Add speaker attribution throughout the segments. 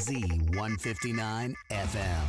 Speaker 1: Z159 FM.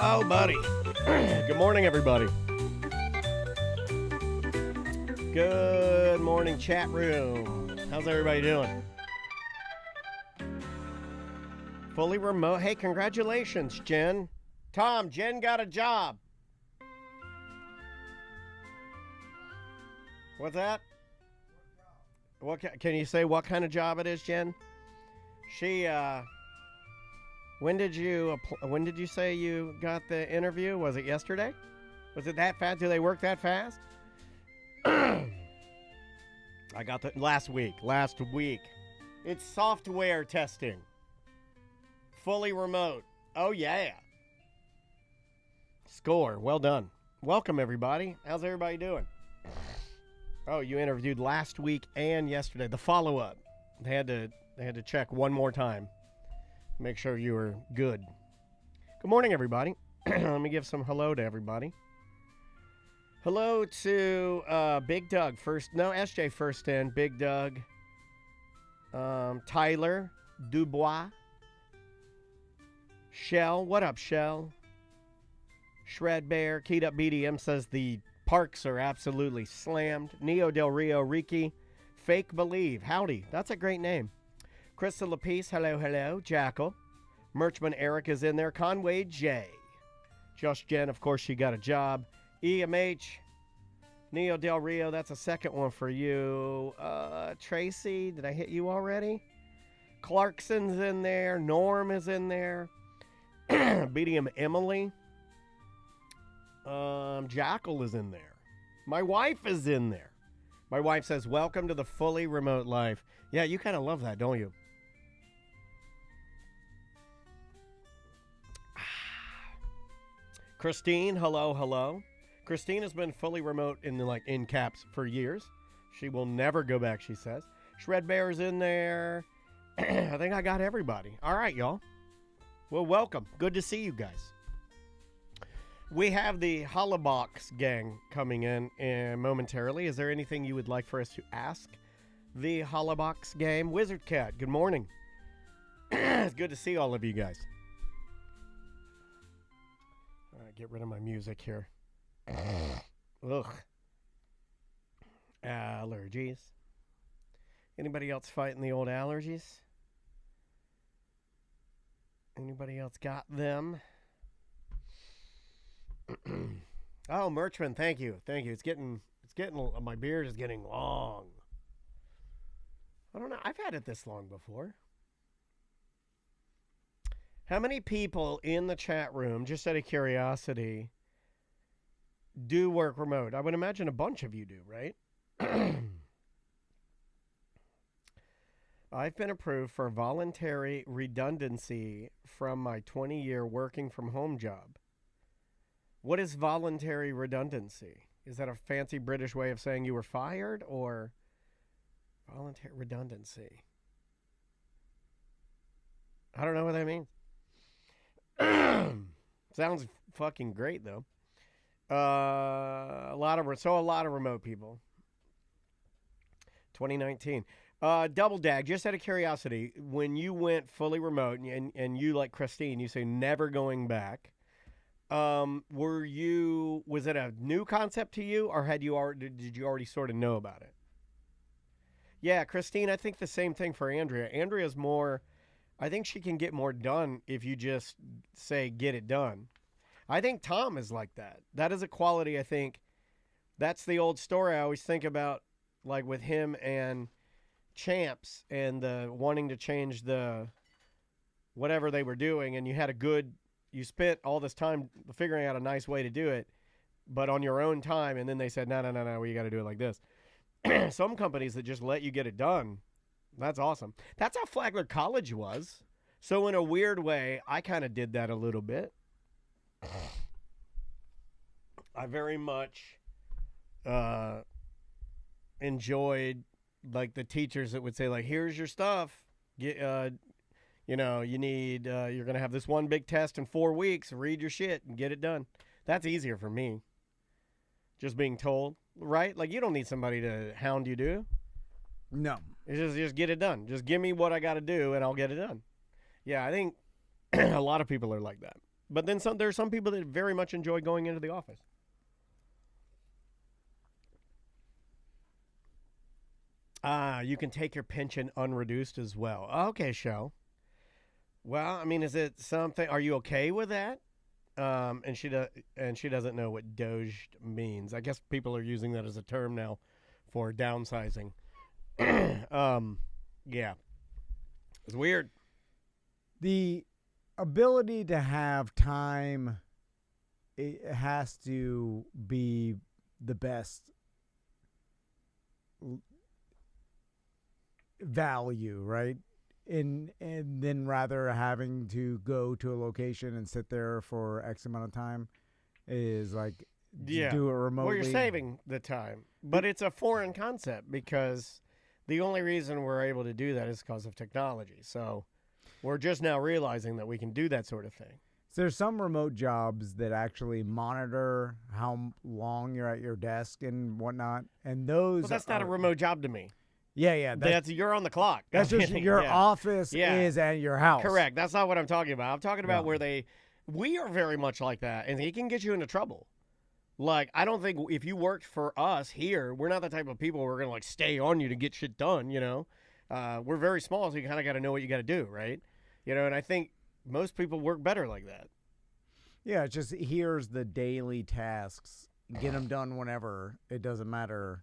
Speaker 2: Oh, buddy. Good morning, everybody. Good morning, chat room. How's everybody doing? Fully remote. Hey, congratulations, Jen. Tom, Jen got a job. What's that? What can you say what kind of job it is, Jen? She, when did you say you got the interview? Was it yesterday? Was it that fast? Do they work that fast? I got the last week. It's software testing. Fully remote. Oh, yeah. Score. Well done. Welcome, everybody. How's everybody doing? Oh, you interviewed last week and yesterday. The follow-up. They had to check one more time. Make sure you were good. Good morning, everybody. Let me give some hello to everybody. Hello to Big Doug first. No, SJ first in. Big Doug. Tyler Dubois. Shell. What up, Shell? Shred Bear. Keyed Up BDM says the parks are absolutely slammed. Neo Del Rio Riki. Fake Believe. Howdy. That's a great name. Krista Lapice, hello. Jackal. Merchman Eric is in there. Conway J. Josh Jen, of course, she got a job. EMH. Neo Del Rio, that's a second one for you. Tracy, did I hit you already? Clarkson's in there. Norm is in there. BDM Emily. Jackal is in there. My wife is in there. My wife says, welcome to the fully remote life. Yeah, you kind of love that, don't you? Christine, hello. Christine has been fully remote in caps for years. She will never go back, she says. Shred Bear's in there. I think I got everybody. All right, y'all. Well, welcome. Good to see you guys. We have the Hollerbach gang coming in momentarily. Is there anything you would like for us to ask the Hollerbach gang? Wizard Cat, good morning. It's good to see all of you guys. All right, get rid of my music here. Ugh. Allergies. Anybody else fighting the old allergies? Anybody else got them? Oh, Merchman, thank you. It's my beard is getting long. I don't know. I've had it this long before. How many people in the chat room, just out of curiosity, do work remote? I would imagine a bunch of you do, right? I've been approved for voluntary redundancy from my 20-year working from home job. What is voluntary redundancy? Is that a fancy British way of saying you were fired, or voluntary redundancy? I don't know what that means. Sounds fucking great, though. A lot of remote people. 2019. Double Dag, just out of curiosity, when you went fully remote and you, like Christine, you say never going back, was it a new concept to you, or did you already sort of know about it? Yeah, Christine, I think the same thing for Andrea. Andrea's more, I think she can get more done if you just say get it done. I think Tom is like that. That is a quality, I think. That's the old story I always think about, like with him and Champs and the wanting to change the whatever they were doing, and you spent all this time figuring out a nice way to do it, but on your own time, and then they said, no, well, you got to do it like this. Some companies that just let you get it done, that's awesome. That's how Flagler College was. So in a weird way, I kind of did that a little bit. I very much enjoyed, like, the teachers that would say, like, here's your stuff. Get, you need, you're going to have this one big test in 4 weeks. Read your shit and get it done. That's easier for me. Just being told, right? Like, you don't need somebody to hound you, do you?
Speaker 1: No.
Speaker 2: It's just get it done. Just give me what I got to do, and I'll get it done. Yeah, I think a lot of people are like that. But then there's some people that very much enjoy going into the office. You can take your pension unreduced as well. Okay, show. Well, I mean, is it something? Are you okay with that? And she doesn't know what Doge means. I guess people are using that as a term now for downsizing. Yeah, it's weird.
Speaker 1: The ability to have time, it has to be the best value, right? And then rather having to go to a location and sit there for X amount of time is like, do it remotely.
Speaker 2: Well, you're saving the time, but it's a foreign concept because the only reason we're able to do that is because of technology. So we're just now realizing that we can do that sort of thing.
Speaker 1: So there's some remote jobs that actually monitor how long you're at your desk and whatnot, and those.
Speaker 2: Well, that's not a remote job to me.
Speaker 1: Yeah.
Speaker 2: That's you're on the clock.
Speaker 1: That's just your office is at your house.
Speaker 2: Correct. That's not what I'm talking about. I'm talking about where we are very much like that, and it can get you into trouble. Like, I don't think if you worked for us here, we're not the type of people who are going to, like, stay on you to get shit done, you know? We're very small, so you kind of got to know what you got to do, right? You know, and I think most people work better like that.
Speaker 1: Yeah, it's just here's the daily tasks. Get them done whenever. It doesn't matter,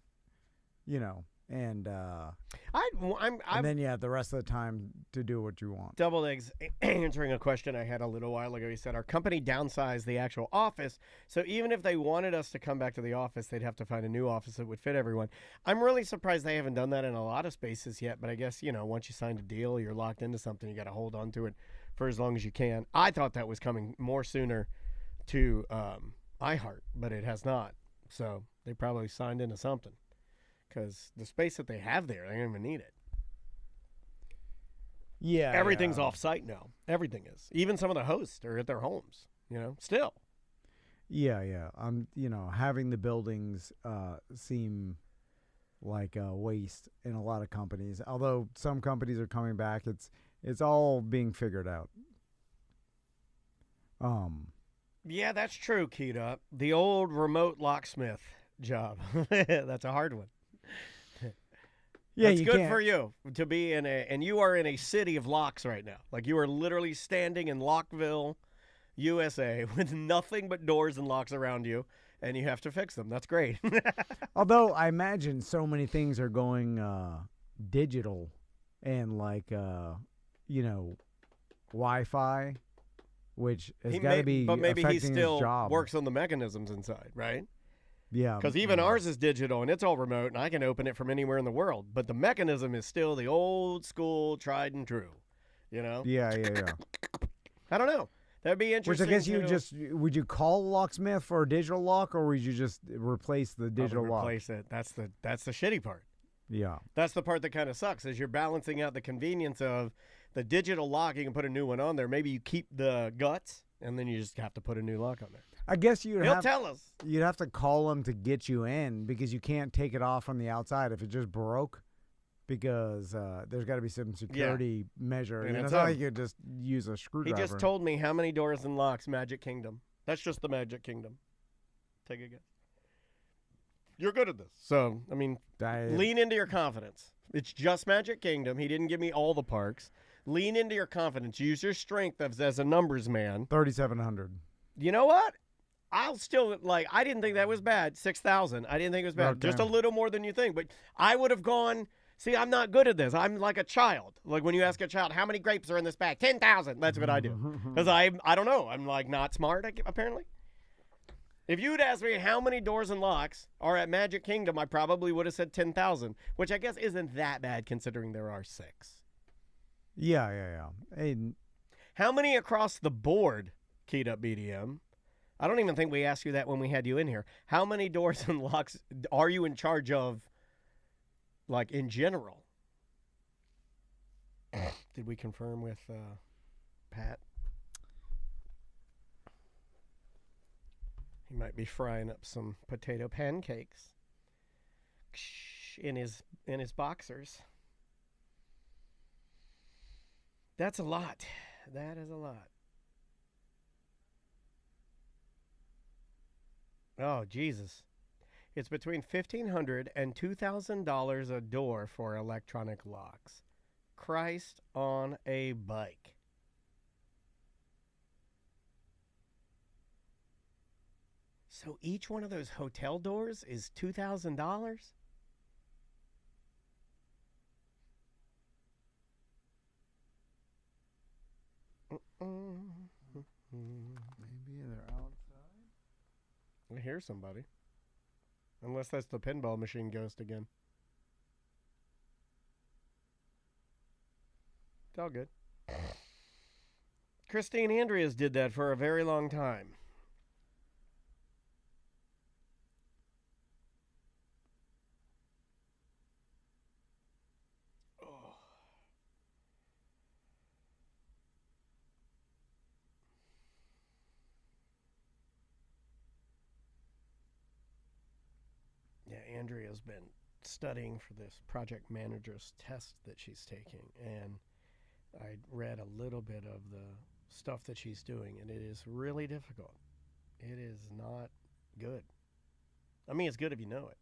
Speaker 1: you know. And and then you have the rest of the time to do what you want.
Speaker 2: Double Eggs answering a question I had a little while ago. He said, our company downsized the actual office, so even if they wanted us to come back to the office, they'd have to find a new office that would fit everyone. I'm really surprised they haven't done that in a lot of spaces yet, but I guess, you know, once you signed a deal, you're locked into something, you got to hold on to it for as long as you can. I thought that was coming more sooner to iHeart, but it has not. So they probably signed into something. Because the space that they have there, they don't even need it.
Speaker 1: Yeah.
Speaker 2: Everything's off-site now. Everything is. Even some of the hosts are at their homes, you know, still.
Speaker 1: Yeah. You know, having the buildings seem like a waste in a lot of companies. Although some companies are coming back, it's all being figured out.
Speaker 2: Yeah, that's true, Keita. The old remote locksmith job. That's a hard one.
Speaker 1: Yeah,
Speaker 2: it's good for you to be and you are in a city of locks right now. Like, you are literally standing in Lockville, USA, with nothing but doors and locks around you, and you have to fix them. That's great.
Speaker 1: Although I imagine so many things are going digital and Wi-Fi, which has got to be
Speaker 2: but maybe he
Speaker 1: affecting his
Speaker 2: still
Speaker 1: job.
Speaker 2: works on the mechanisms inside, right?
Speaker 1: Yeah.
Speaker 2: Because even ours is digital and it's all remote, and I can open it from anywhere in the world. But the mechanism is still the old school, tried and true. Yeah. I don't know. That'd be interesting.
Speaker 1: Which I guess would you call a locksmith for a digital lock, or would you just replace the digital lock?
Speaker 2: Replace it. That's the shitty part.
Speaker 1: Yeah.
Speaker 2: That's the part that kind of sucks, is you're balancing out the convenience of the digital lock. You can put a new one on there. Maybe you keep the guts, and then you just have to put a new lock on there.
Speaker 1: I guess
Speaker 2: He'll tell us.
Speaker 1: You'd have to call him to get you in, because you can't take it off from the outside if it just broke, because there's got to be some security measure.
Speaker 2: And
Speaker 1: it's not like you could just use a screwdriver.
Speaker 2: He just told me how many doors and locks Magic Kingdom. That's just the Magic Kingdom. Take a guess. You're good at this. So, I mean, lean into your confidence. It's just Magic Kingdom. He didn't give me all the parks. Lean into your confidence. Use your strength as a numbers man.
Speaker 1: 3,700.
Speaker 2: You know what? I'll still, I didn't think that was bad. 6,000. I didn't think it was bad. Okay. Just a little more than you think. But I would have gone, see, I'm not good at this. I'm like a child. Like when you ask a child, how many grapes are in this bag? 10,000. That's what I do. Because I don't know. I'm not smart, apparently. If you would ask me how many doors and locks are at Magic Kingdom, I probably would have said 10,000, which I guess isn't that bad considering there are 6.
Speaker 1: Yeah. Hey,
Speaker 2: how many across the board, Keyed Up BDM? I don't even think we asked you that when we had you in here. How many doors and locks are you in charge of, in general? Did we confirm with Pat? He might be frying up some potato pancakes in his boxers. That's a lot. That is a lot. Oh, Jesus. It's between $1,500 and $2,000 a door for electronic locks. Christ on a bike. So each one of those hotel doors is $2,000?
Speaker 1: Maybe they're outside.
Speaker 2: I hear somebody. Unless that's the pinball machine ghost again. It's all good. Christine Andreas did that for a very long time. Andrea's been studying for this project manager's test that she's taking, and I read a little bit of the stuff that she's doing, and it is really difficult. It is not good. I mean, it's good if you know it.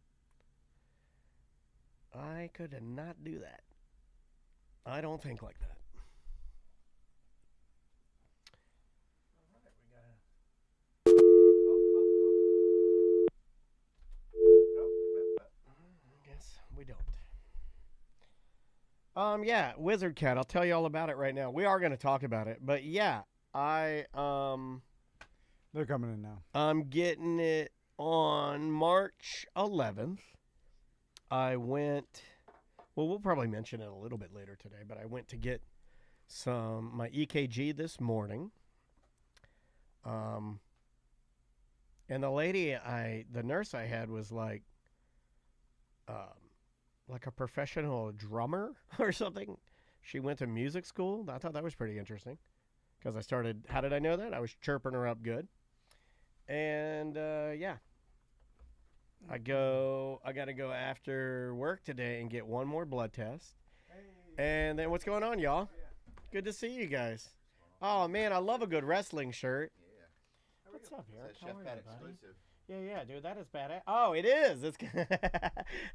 Speaker 2: I could not do that. I don't think like that. Yeah, Wizard Cat. I'll tell you all about it right now. We are going to talk about it, but yeah,
Speaker 1: they're coming in now.
Speaker 2: I'm getting it on March 11th. I went, we'll probably mention it a little bit later today, but I went to get my EKG this morning. And the lady, the nurse I had was like a professional drummer or something. She went to music school. I thought that was pretty interesting because how did I know that? I was chirping her up good. And yeah, I got to go after work today and get one more blood test. Hey. And then what's going on, y'all? Good to see you guys. Oh man, I love a good wrestling shirt. Yeah. What's up, Eric?
Speaker 3: It's a Chef Pat exclusive.
Speaker 2: Yeah, dude, that is badass. Oh, it is. It's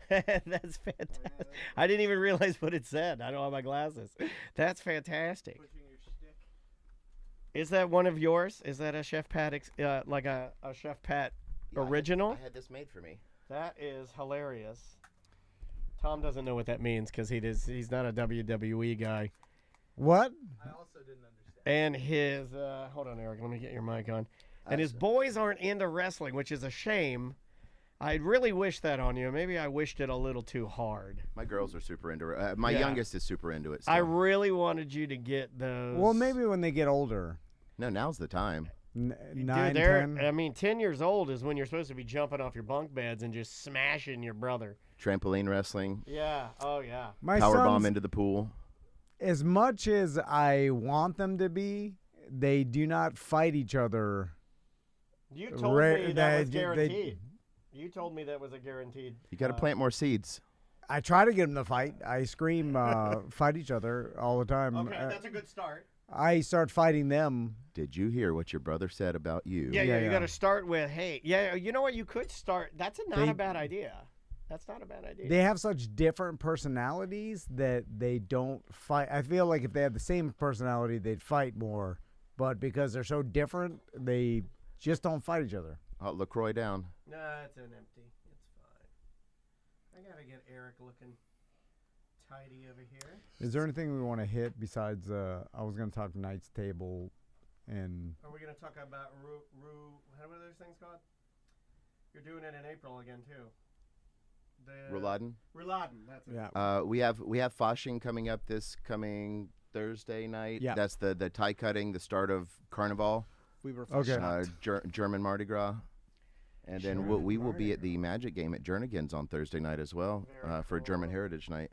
Speaker 2: that's fantastic. I didn't even realize what it said. I don't have my glasses. That's fantastic. Is that one of yours? Is that a Chef Pat, like a Chef Pat Original?
Speaker 3: I had this made for me.
Speaker 2: That is hilarious. Tom doesn't know what that means because he's not a WWE guy.
Speaker 1: What?
Speaker 4: I also didn't understand.
Speaker 2: And his hold on, Eric, let me get your mic on. And his boys aren't into wrestling, which is a shame. I really wish that on you. Maybe I wished it a little too hard.
Speaker 3: My girls are super into it. My youngest is super into it.
Speaker 2: I really wanted you to get those.
Speaker 1: Well, maybe when they get older.
Speaker 3: No, now's the time.
Speaker 1: 9,
Speaker 2: Dude,
Speaker 1: 10.
Speaker 2: I mean, 10 years old is when you're supposed to be jumping off your bunk beds and just smashing your brother.
Speaker 3: Trampoline wrestling.
Speaker 2: Yeah. Oh, yeah.
Speaker 1: My
Speaker 3: Powerbomb
Speaker 1: sons,
Speaker 3: into the pool.
Speaker 1: as much as I want them to be, they do not fight each other.
Speaker 2: You told me that was guaranteed. You told me that was a guaranteed.
Speaker 3: You got to plant more seeds.
Speaker 1: I try to get them to fight. I scream, fight each other all the time.
Speaker 2: Okay, that's a good start.
Speaker 1: I start fighting them.
Speaker 3: Did you hear what your brother said about you?
Speaker 2: Yeah. You got to start with, hey, you know what? You could start. That's not a bad idea. That's not a bad idea.
Speaker 1: They have such different personalities that they don't fight. I feel like if they had the same personality, they'd fight more. But because they're so different, they just don't fight each other.
Speaker 3: LaCroix down.
Speaker 2: No, it's an empty. It's fine. I got to get Eric looking tidy over here.
Speaker 1: Is there anything we want to hit besides, I was going to talk Knight's Table and...
Speaker 2: Are we going to talk about what are those things called? You're doing it in April again, too.
Speaker 3: Rouladen?
Speaker 2: Rouladen, that's it.
Speaker 1: Yeah.
Speaker 3: We have Fasching coming up this coming Thursday night.
Speaker 1: Yeah.
Speaker 3: That's the tie cutting, the start of Carnival.
Speaker 4: Weiberfasnacht.
Speaker 3: German Mardi Gras. And then we will be at the Magic game at Jernigan's on Thursday night as well for German Heritage Night.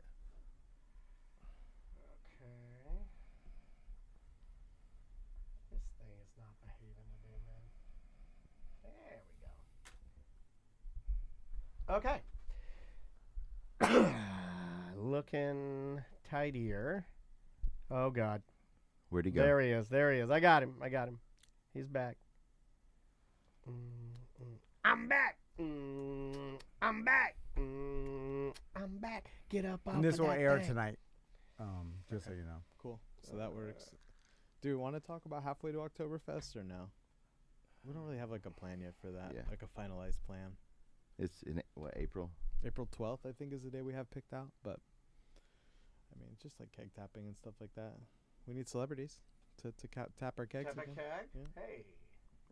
Speaker 2: Okay. This thing is not behaving today, man. There we go. Okay. Looking tidier. Oh, God.
Speaker 3: Where'd he go?
Speaker 2: There he is. There he is. I got him. He's back. I'm back. I'm back. I'm back. Get up off
Speaker 1: And this
Speaker 2: of
Speaker 1: will
Speaker 2: that
Speaker 1: air
Speaker 2: thing.
Speaker 1: tonight, just so you know.
Speaker 4: Cool. So that works. Do we want to talk about halfway to Oktoberfest or no? We don't really have like a plan yet for that.
Speaker 3: Yeah.
Speaker 4: Like a finalized plan.
Speaker 3: It's in April?
Speaker 4: April 12th, I think, is the day we have picked out. But I mean, just like keg tapping and stuff like that. We need celebrities to tap our kegs.
Speaker 2: Tap a
Speaker 4: again.
Speaker 2: keg?
Speaker 4: Yeah.
Speaker 2: Hey,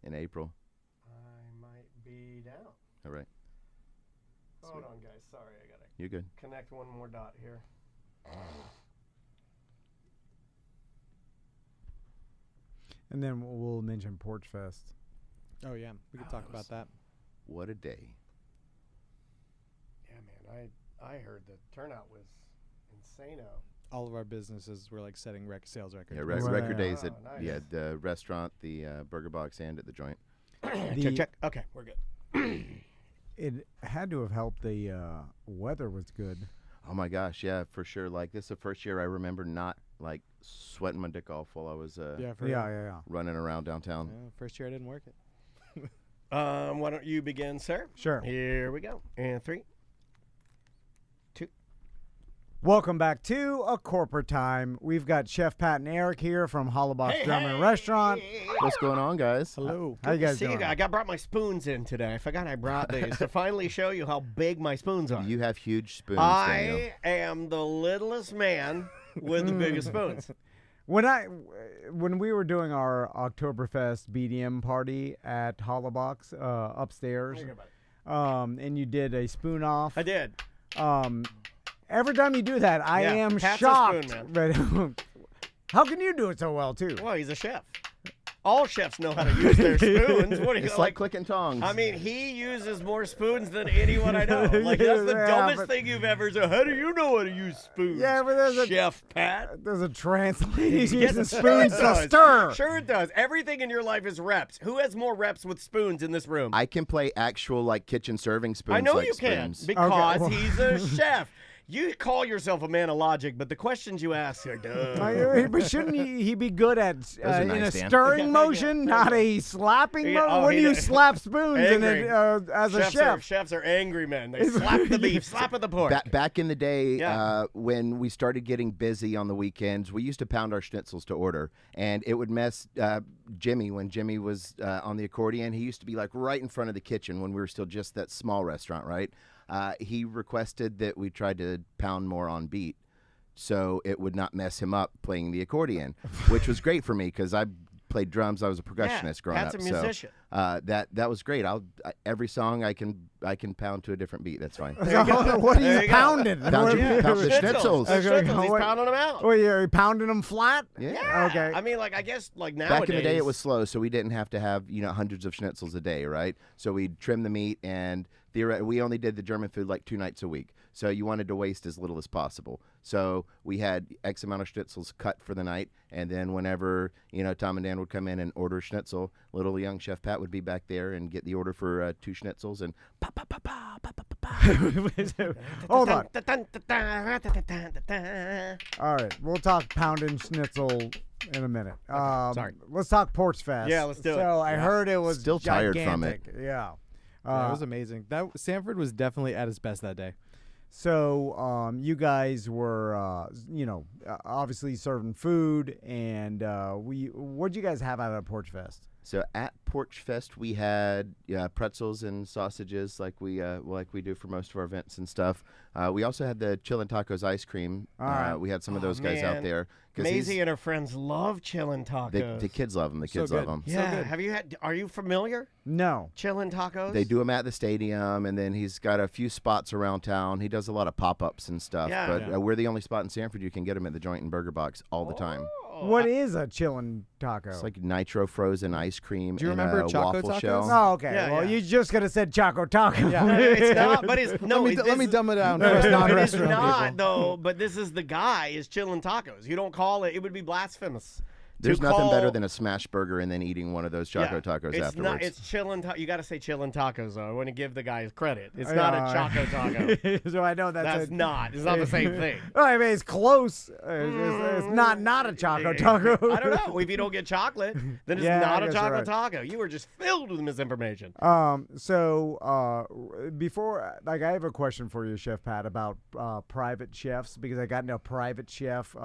Speaker 3: In April.
Speaker 2: I might be down.
Speaker 3: All right.
Speaker 2: Hold on, guys. Sorry, I gotta
Speaker 3: You're good.
Speaker 2: connect one more dot here.
Speaker 1: And then we'll mention Porch Fest.
Speaker 4: Oh yeah, we could talk about that.
Speaker 3: What a day.
Speaker 2: Yeah, man. I heard the turnout was insane-o.
Speaker 4: All of our businesses were like setting sales records.
Speaker 3: Yeah,
Speaker 1: Right.
Speaker 3: record days at
Speaker 2: Nice.
Speaker 3: the restaurant, the burger box, and at the joint.
Speaker 2: Check. Okay, we're good.
Speaker 1: It had to have helped the weather was good.
Speaker 3: Oh my gosh, yeah, for sure. Like this is the first year I remember not like sweating my dick off while I was
Speaker 1: Yeah.
Speaker 3: running around downtown.
Speaker 4: Yeah, first year I didn't work it.
Speaker 2: Why don't you begin, sir?
Speaker 1: Sure.
Speaker 2: Here we go. And 3, 2.
Speaker 1: Welcome back to A Corporate Time. We've got Chef Pat and Eric here from Hollerbach German Restaurant.
Speaker 3: What's going on, guys?
Speaker 4: Hello.
Speaker 1: How you guys
Speaker 2: See,
Speaker 1: doing?
Speaker 2: I brought my spoons in today. I forgot I brought these to finally show you how big my spoons are.
Speaker 3: You have huge spoons, Daniel.
Speaker 2: I am the littlest man with the biggest spoons.
Speaker 1: When we were doing our Oktoberfest BDM party at Hollerbach's upstairs, and you did a spoon off.
Speaker 2: I did.
Speaker 1: Every time you do that, I am
Speaker 2: Pat's a
Speaker 1: shocked.
Speaker 2: spoon
Speaker 1: But how can you do it so well too?
Speaker 2: Well, he's a chef. All chefs know how to use their spoons. What do you
Speaker 3: It's like clicking tongs.
Speaker 2: I mean, he uses more spoons than anyone I know. Like, that's the
Speaker 1: Yeah,
Speaker 2: dumbest
Speaker 1: but-
Speaker 2: thing you've ever said. How do you know how to use spoons?
Speaker 1: Yeah, but there's a
Speaker 2: Chef Pat.
Speaker 1: there's a translation
Speaker 2: Yes,
Speaker 1: using
Speaker 2: sure
Speaker 1: spoons
Speaker 2: it
Speaker 1: to
Speaker 2: does.
Speaker 1: stir.
Speaker 2: Sure it does. Everything in your life is reps. Who has more reps with spoons in this room?
Speaker 3: I can play actual like kitchen serving spoons.
Speaker 2: I know
Speaker 3: like
Speaker 2: you can
Speaker 3: spoons.
Speaker 2: because
Speaker 1: Okay, well-
Speaker 2: he's a chef. You call yourself a man of logic, but the questions you ask are dumb.
Speaker 1: But shouldn't he be good at
Speaker 3: are
Speaker 1: in
Speaker 3: nice,
Speaker 1: a
Speaker 3: Dan.
Speaker 1: stirring motion, not a slapping
Speaker 2: Yeah,
Speaker 1: motion?
Speaker 2: oh,
Speaker 1: When
Speaker 2: he
Speaker 1: do you
Speaker 2: does.
Speaker 1: slap spoons
Speaker 2: Angry.
Speaker 1: as a chef?
Speaker 2: Chefs are angry men. They slap the beef, slap at the pork.
Speaker 3: Back in the day,
Speaker 2: Yeah.
Speaker 3: when we started getting busy on the weekends, we used to pound our schnitzels to order, and it would mess Jimmy when Jimmy was on the accordion. He used to be like right in front of the kitchen when we were still just that small restaurant, right? He requested that we tried to pound more on beat so it would not mess him up playing the accordion, which was great for me because I played drums. I was a percussionist growing
Speaker 2: Pat's
Speaker 3: up.
Speaker 2: a musician.
Speaker 3: So that was great. Every song I can pound to a different beat. That's fine.
Speaker 1: What are
Speaker 2: There
Speaker 1: you
Speaker 2: you go.
Speaker 1: pounding?
Speaker 3: Pound the schnitzels.
Speaker 2: The schnitzels. He's pounding them out.
Speaker 1: Oh, you're pounding them flat?
Speaker 3: Yeah.
Speaker 1: Okay.
Speaker 2: I mean, like, I guess, like, nowadays.
Speaker 3: Back in the day, it was slow, so we didn't have to have hundreds of schnitzels a day, right? So we'd trim the meat, and we only did the German food like 2 nights a week. So you wanted to waste as little as possible. So we had X amount of schnitzels cut for the night, and then whenever Tom and Dan would come in and order schnitzel, little young Chef Pat would be back there and get the order for 2 schnitzels and pa pa pa pa pa pa pa.
Speaker 1: Hold on. All right, we'll talk pounding schnitzel in a minute.
Speaker 2: Sorry.
Speaker 1: Let's talk Porch Fest.
Speaker 2: Yeah, let's do it.
Speaker 1: So I heard it was
Speaker 3: Still tired from
Speaker 1: gigantic. Yeah.
Speaker 4: Yeah, it was amazing. Sanford was definitely at his best that day.
Speaker 1: So you guys were, obviously serving food, and what'd you guys have out of Porch Fest?
Speaker 3: So at Porch Fest, we had pretzels and sausages like we do for most of our events and stuff. We also had the Chillin Tacos ice cream.
Speaker 1: All right.
Speaker 3: We had some of those guys out there.
Speaker 2: Maisie and her friends love Chillin Tacos.
Speaker 3: The kids love them. The kids love them.
Speaker 2: Yeah. Are you familiar?
Speaker 1: No.
Speaker 2: Chillin Tacos?
Speaker 3: They do them at the stadium, and then he's got a few spots around town. He does a lot of pop-ups and stuff.
Speaker 2: Yeah.
Speaker 3: But we're the only spot in Sanford you can get them at the Joint and Burger Box all the time.
Speaker 1: What is a chillin' taco?
Speaker 3: It's like nitro frozen ice cream
Speaker 4: Do you
Speaker 3: in
Speaker 4: remember
Speaker 3: a
Speaker 4: Choco
Speaker 3: waffle
Speaker 4: tacos?
Speaker 3: shell.
Speaker 1: Oh, okay.
Speaker 2: Yeah,
Speaker 1: well,
Speaker 2: yeah.
Speaker 1: you just could have said Choco Taco.
Speaker 4: Yeah.
Speaker 2: It's not, but it's no.
Speaker 4: Let me dumb it down for
Speaker 2: No,
Speaker 4: us
Speaker 2: it is
Speaker 4: non-restaurant
Speaker 2: not
Speaker 4: people.
Speaker 2: though. But this is the guy is Chillin Tacos. You don't call it. It would be blasphemous.
Speaker 3: There's
Speaker 2: to
Speaker 3: nothing better
Speaker 2: call-
Speaker 3: than a smash burger and then eating one of those Choco tacos
Speaker 2: it's
Speaker 3: afterwards.
Speaker 2: Not, it's Chillin. You got to say Chillin Tacos though. I want to give the guy credit. It's not a Choco Taco.
Speaker 1: So I know
Speaker 2: That's not. It's not the same thing.
Speaker 1: Oh, I mean, it's close. It's not a Choco Taco.
Speaker 2: I don't know. If you don't get chocolate, then it's
Speaker 1: Yeah, I
Speaker 2: not a
Speaker 1: guess you're
Speaker 2: Choco
Speaker 1: right.
Speaker 2: Taco. You were just filled with misinformation.
Speaker 1: Before, like, I have a question for you, Chef Pat, about private chefs, because I got into a private chef, like